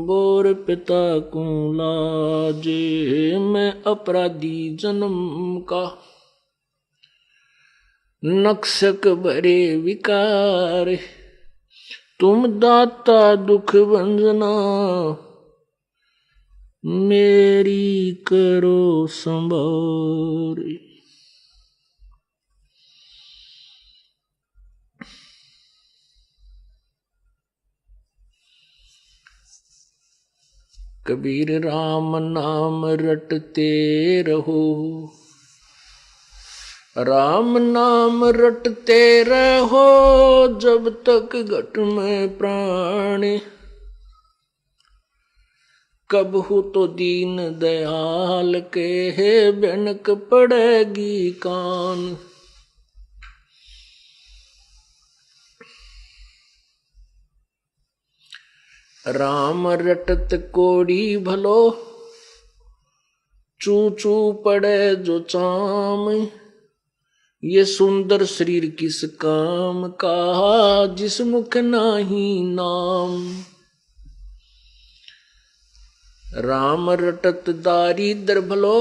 बोर पिता को लाज। मैं अपराधी जन्म का, नक्सक भरे विकार। तुम दाता दुख भंजना, मेरी करो संभार। कबीर राम नाम रटते रहो, राम नाम रटते रहो जब तक घट में प्राण, कब हो तो दीन दयाल के है बेनक पड़ेगी कान। राम रटत कोड़ी भलो, चू चू पड़े जो चाम, ये सुंदर शरीर किस काम का, जिस मुख नाही नाम। राम रटत दारिद्र भलो,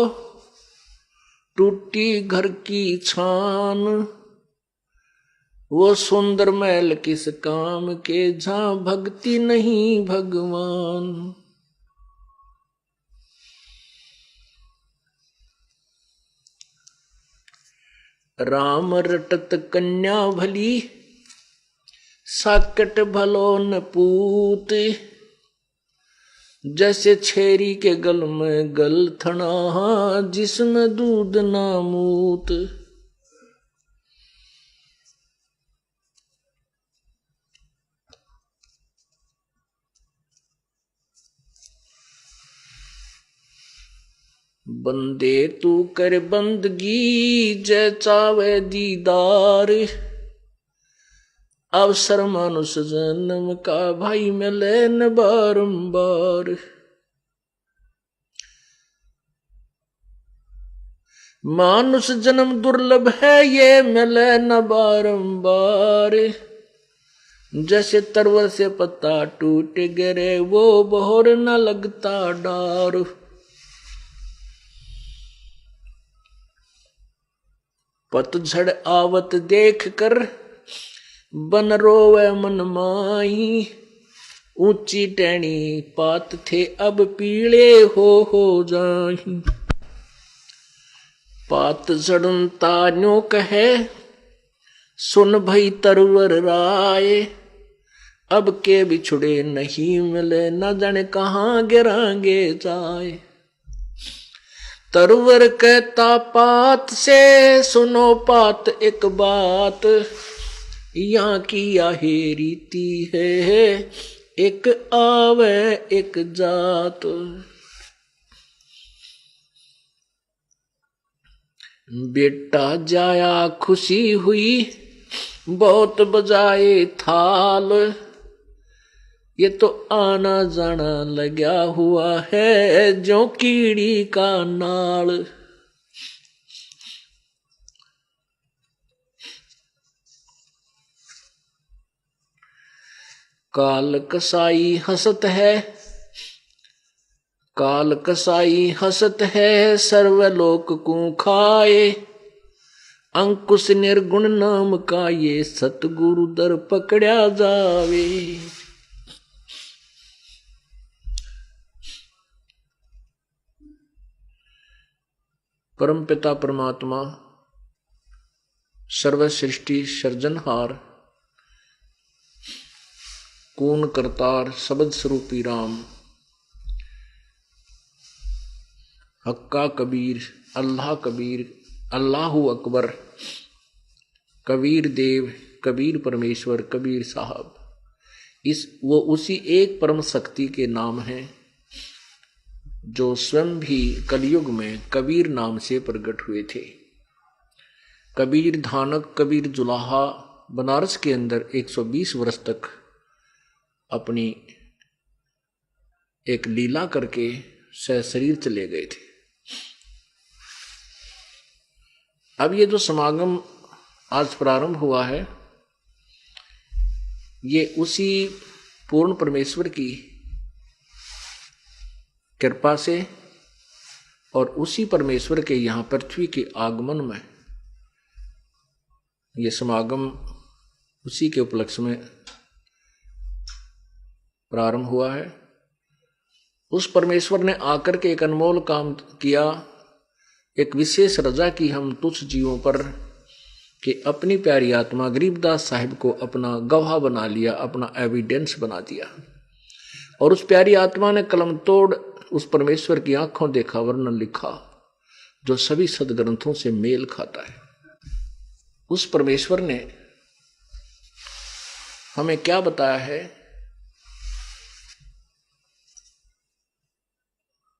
टूटी घर की छान, वो सुंदर महल किस काम के, जहां भक्ति नहीं भगवान। राम रटत कन्या भली, साकट भलो न पूत, जैसे छेरी के गल में गलथना, जिसमें दूध ना मूत। बंदे तू कर बंदगी, जय चावे दीदार, अवसर मानुष जन्म का, भाई मिले न बारंबार। मानुष जन्म दुर्लभ है, ये मिले न बारंबार, जैसे तरवर से पत्ता टूट गिरे, वो बहोर न लगता डार। पतझड़ आवत देख कर, बन रोवे मन माही, ऊंची टहनी पात थे, अब पीले हो जाही। पात झड़न तान्यो कहे, सुन भई तरवर राय, अब के बिछुड़े नहीं मिले, न जाने कहाँ गिरांगे जाए। तरवर कहता पात से, सुनो पात एक बात, यहाँ की यही रीति है, एक आवे एक जात। बेटा जाया खुशी हुई, बहुत बजाए थाल, ये तो आना जाना लगा हुआ है, जो कीड़ी का नाल। काल कसाई हंसत है, काल कसाई हंसत है, सर्वलोक को खाए, अंकुश निर्गुण नाम का, ये सतगुरु दर पकड़ा जावे। परम पिता परमात्मा, सर्व सृष्टि सर्जनहार, कून करतार, शब्द स्वरूपी राम, हक्का कबीर, अल्लाहु अकबर, कबीर देव, कबीर परमेश्वर, कबीर साहब, वो उसी एक परम शक्ति के नाम हैं जो स्वयं भी कलयुग में कबीर नाम से प्रकट हुए थे। कबीर धानक, कबीर जुलाहा बनारस के अंदर 120 वर्ष तक अपनी एक लीला करके सशरीर चले गए थे। अब ये जो समागम आज प्रारंभ हुआ है, ये उसी पूर्ण परमेश्वर की कृपा से और उसी परमेश्वर के यहाँ पृथ्वी के आगमन में ये समागम उसी के उपलक्ष्य में प्रारंभ हुआ है। उस परमेश्वर ने आकर के एक अनमोल काम किया, एक विशेष रजा की हम तुच्छ जीवों पर, कि अपनी प्यारी आत्मा गरीबदास साहिब को अपना गवाह बना लिया, अपना एविडेंस बना दिया। और उस प्यारी आत्मा ने कलम तोड़ उस परमेश्वर की आंखों देखा वर्णन लिखा जो सभी सदग्रंथों से मेल खाता है। उस परमेश्वर ने हमें क्या बताया है?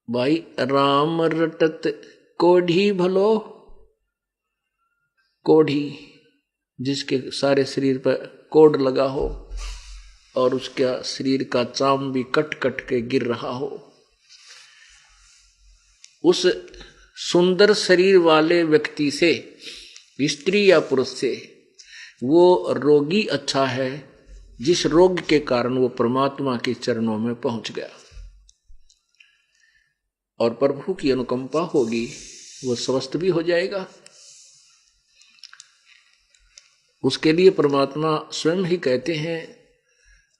भाई राम रटत कोढ़ी भलो, कोढ़ी जिसके सारे शरीर पर कोढ़ लगा हो और उसका शरीर का चाम भी कट कट के गिर रहा हो, उस सुंदर शरीर वाले व्यक्ति से, स्त्री या पुरुष से, वो रोगी अच्छा है जिस रोग के कारण वो परमात्मा के चरणों में पहुंच गया और प्रभु की अनुकंपा होगी, वो स्वस्थ भी हो जाएगा। उसके लिए परमात्मा स्वयं ही कहते हैं,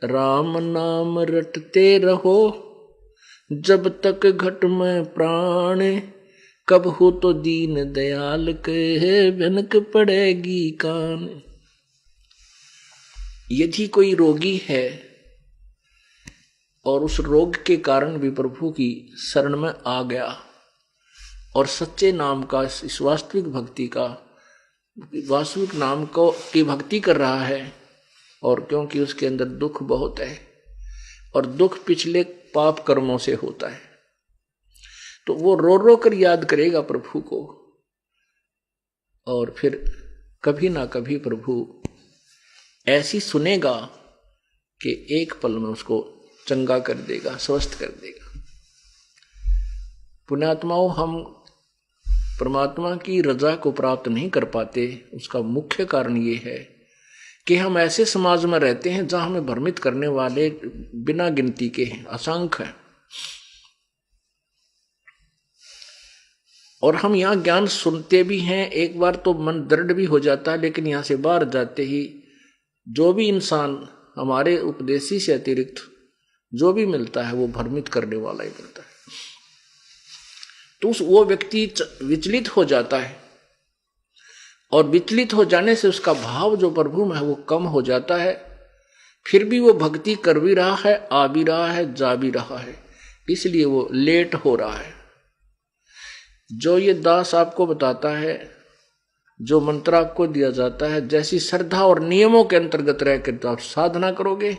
राम नाम रटते रहो जब तक घट में प्राण, कब हो तो दीन दयाल कहे भनक पड़ेगी कान। यदि कोई रोगी है और उस रोग के कारण भी प्रभु की शरण में आ गया और सच्चे नाम का, इस वास्तविक भक्ति का, वास्तविक नाम को की भक्ति कर रहा है, और क्योंकि उसके अंदर दुख बहुत है और दुख पिछले पाप कर्मों से होता है, तो वो रो रो कर याद करेगा प्रभु को और फिर कभी ना कभी प्रभु ऐसी सुनेगा कि एक पल में उसको चंगा कर देगा, स्वस्थ कर देगा। पुण्यात्माओं, हम परमात्मा की रजा को प्राप्त नहीं कर पाते, उसका मुख्य कारण ये है कि हम ऐसे समाज में रहते हैं जहां हमें भ्रमित करने वाले बिना गिनती के हैं, असंख्य हैं। और हम यहाँ ज्ञान सुनते भी हैं, एक बार तो मन दृढ़ भी हो जाता है, लेकिन यहाँ से बाहर जाते ही जो भी इंसान हमारे उपदेशी से अतिरिक्त जो भी मिलता है वो भ्रमित करने वाला ही मिलता है। तो वो व्यक्ति विचलित हो जाता है और विचलित हो जाने से उसका भाव जो प्रभु में है वो कम हो जाता है। फिर भी वो भक्ति कर भी रहा है, आ भी रहा है, जा भी रहा है, इसलिए वो लेट हो रहा है। जो ये दास आपको बताता है, जो मंत्र आपको दिया जाता है, जैसी श्रद्धा और नियमों के अंतर्गत रहकर तो आप साधना करोगे,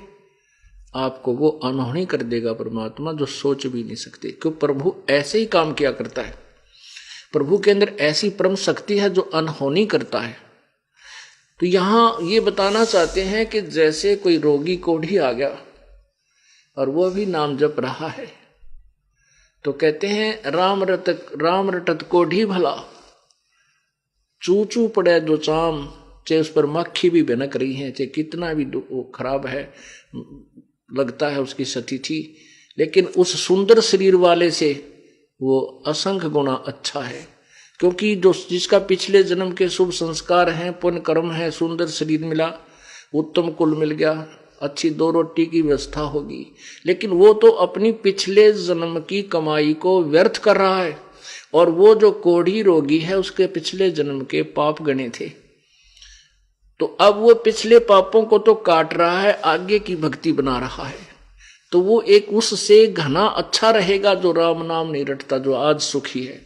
आपको वो अनहोनी कर देगा परमात्मा, जो सोच भी नहीं सकते। क्यों? प्रभु ऐसे ही काम किया करता है। प्रभु के अंदर ऐसी परम शक्ति है जो अनहोनी करता है। तो यहां ये बताना चाहते हैं कि जैसे कोई रोगी कोढ़ी आ गया और वो भी नाम जप रहा है, तो कहते हैं राम रटत कोढ़ी भला, चू चू पड़े जो चाम, चाहे उस पर मक्खी भी भनक रही है, चाहे कितना भी खराब है लगता है उसकी स्थिति, लेकिन उस सुंदर शरीर वाले से वो असंख्य गुना अच्छा है। क्योंकि जो जिसका पिछले जन्म के शुभ संस्कार हैं, पुण्य कर्म है, सुंदर शरीर मिला, उत्तम कुल मिल गया, अच्छी 2 रोटी की व्यवस्था होगी, लेकिन वो तो अपनी पिछले जन्म की कमाई को व्यर्थ कर रहा है। और वो जो कोढ़ी रोगी है उसके पिछले जन्म के पाप गणे थे, तो अब वो पिछले पापों को तो काट रहा है, आगे की भक्ति बना रहा है। तो वो एक उससे घना अच्छा रहेगा जो राम नाम नहीं रटता, जो आज सुखी है।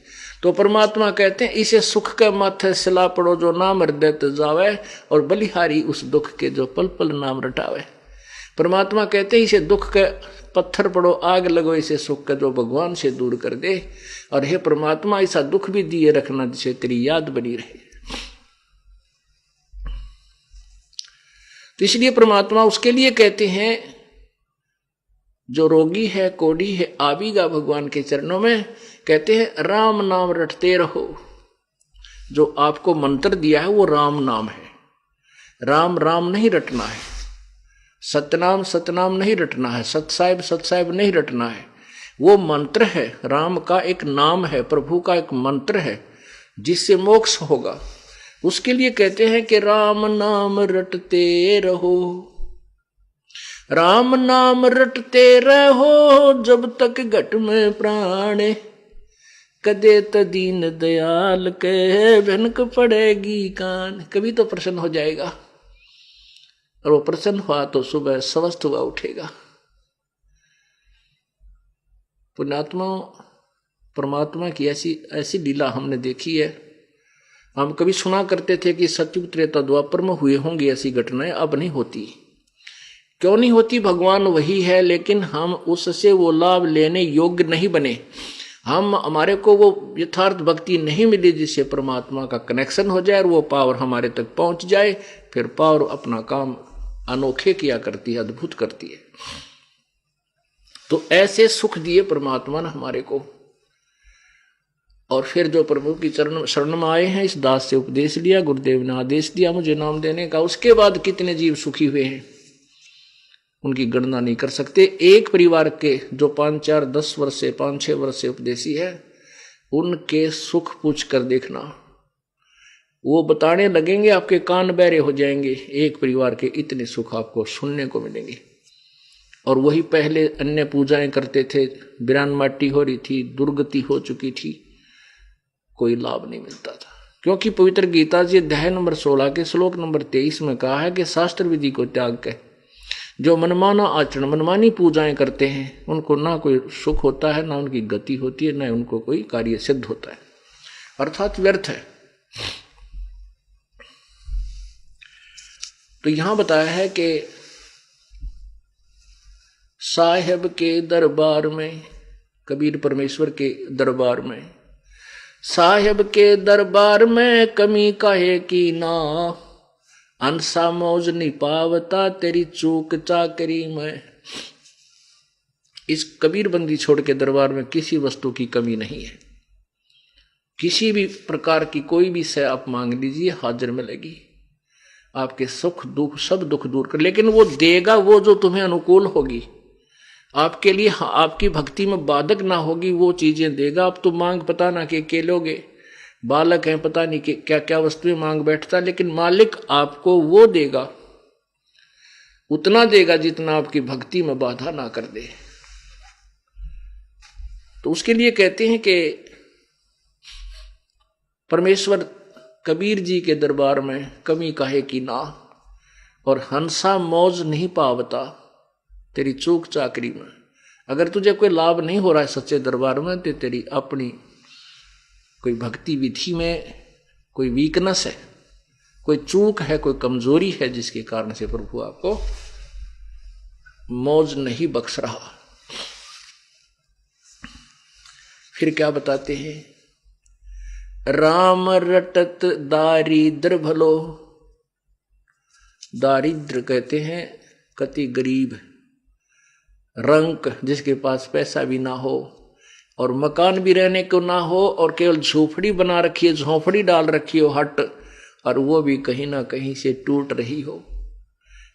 तो परमात्मा कहते हैं, इसे सुख के माथे सिला पड़ो जो नाम हृदय ते जावे, और बलिहारी उस दुख के जो पल पल नाम रटावे। परमात्मा कहते हैं, इसे दुख के पत्थर पड़ो, आग लगो इसे सुख का जो भगवान से दूर कर दे। और हे परमात्मा, ऐसा दुख भी दिए रखना जिसे तेरी याद बनी रहे। तो इसलिए परमात्मा उसके लिए कहते हैं, जो रोगी है, कोढ़ी है, आवीगा भगवान के चरणों में, कहते हैं राम नाम रटते रहो। जो आपको मंत्र दिया है वो राम नाम है। राम राम नहीं रटना है, सतनाम सतनाम नहीं रटना है, सतसाहिब सतसाहिब नहीं रटना है। वो मंत्र है, राम का एक नाम है, प्रभु का एक मंत्र है जिससे मोक्ष होगा। उसके लिए कहते हैं कि राम नाम रटते रहो, राम नाम रटते रहो जब तक घट में प्राण, कदे तो दीन दयाल के भनक पड़ेगी कान। कभी तो प्रसन्न हो जाएगा, और वो प्रसन्न हुआ तो सुबह स्वस्थ हुआ उठेगा। पुण्यात्मा, परमात्मा की ऐसी ऐसी लीला हमने देखी है। हम कभी सुना करते थे कि सतयुग त्रेता द्वापर में हुए होंगी ऐसी घटनाएं, अब नहीं होती। क्यों नहीं होती? भगवान वही है, लेकिन हम उससे वो लाभ लेने योग्य नहीं बने। हमारे को वो यथार्थ भक्ति नहीं मिली जिससे परमात्मा का कनेक्शन हो जाए और वो पावर हमारे तक पहुंच जाए। फिर पावर अपना काम अनोखे किया करती है, अद्भुत करती है। तो ऐसे सुख दिए परमात्मा ने हमारे को। और फिर जो प्रभु की चरण शरण में आए हैं, इस दास से उपदेश लिया, गुरुदेव ने आदेश दिया मुझे नाम देने का, उसके बाद कितने जीव सुखी हुए हैं उनकी गणना नहीं कर सकते। एक परिवार के जो 5-4 10 वर्ष से 5-6 वर्ष से उपदेशी है, उनके सुख पूछ कर देखना, वो बताने लगेंगे, आपके कान बहरे हो जाएंगे। एक परिवार के इतने सुख आपको सुनने को मिलेंगे। और वही पहले अन्य पूजाएं करते थे, बिरान माटी हो रही थी, दुर्गति हो चुकी थी, कोई लाभ नहीं मिलता था। क्योंकि पवित्र गीता जी अध्याय नंबर 16 के श्लोक नंबर 23 में कहा है कि शास्त्र विधि को त्याग कर जो मनमाना आचरण, मनमानी पूजाएं करते हैं, उनको ना कोई सुख होता है, ना उनकी गति होती है, ना उनको कोई कार्य सिद्ध होता है, अर्थात व्यर्थ है। तो यहां बताया है कि साहेब के दरबार में, कबीर परमेश्वर के दरबार में, साहेब के दरबार में कमी काहे की ना, अनसा मौज नहीं पावता तेरी चूक चाकरी में। इस कबीर बंदी छोड़ के दरबार में किसी वस्तु की कमी नहीं है। किसी भी प्रकार की कोई भी शय आप मांग लीजिए, हाजिर मिलेगी। आपके सुख दुख सब दुख दूर कर, लेकिन वो देगा वो जो तुम्हें अनुकूल होगी, आपके लिए आपकी भक्ति में बाधक ना होगी, वो चीजें देगा। आप तो मांग पता ना के लोगे, बालक हैं पता नहीं कि क्या क्या वस्तुएं मांग बैठता, लेकिन मालिक आपको वो देगा, उतना देगा जितना आपकी भक्ति में बाधा ना कर दे। तो उसके लिए कहते हैं कि परमेश्वर कबीर जी के दरबार में कमी काहे की ना, और हंसा मौज नहीं पावता तेरी चूक चाकरी में। अगर तुझे कोई लाभ नहीं हो रहा है सच्चे दरबार में, तो तेरी अपनी कोई भक्ति विधि में कोई वीकनेस है, कोई चूक है, कोई कमजोरी है, जिसके कारण से प्रभु आपको मौज नहीं बख्श रहा। फिर क्या बताते हैं, राम रटत दारिद्र भलो। दारिद्र कहते हैं कति गरीब, रंक जिसके पास पैसा भी ना हो और मकान भी रहने को ना हो, और केवल झोपड़ी बना रखी है, झोपड़ी डाल रखी हो हट, और वो भी कहीं ना कहीं से टूट रही हो,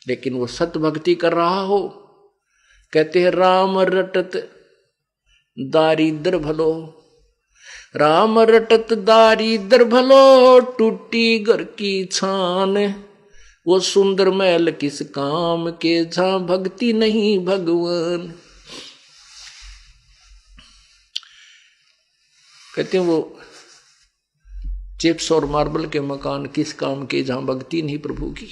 लेकिन वो सत भक्ति कर रहा हो। कहते हैं राम रटत दारिद्र भलो, राम रटत दारिद्र भलो, टूटी घर की छान, वो सुंदर महल किस काम के, जहां भक्ति नहीं भगवान। कहते हैं वो चिप्स और मार्बल के मकान किस काम के, जहां भक्ति नहीं प्रभु की।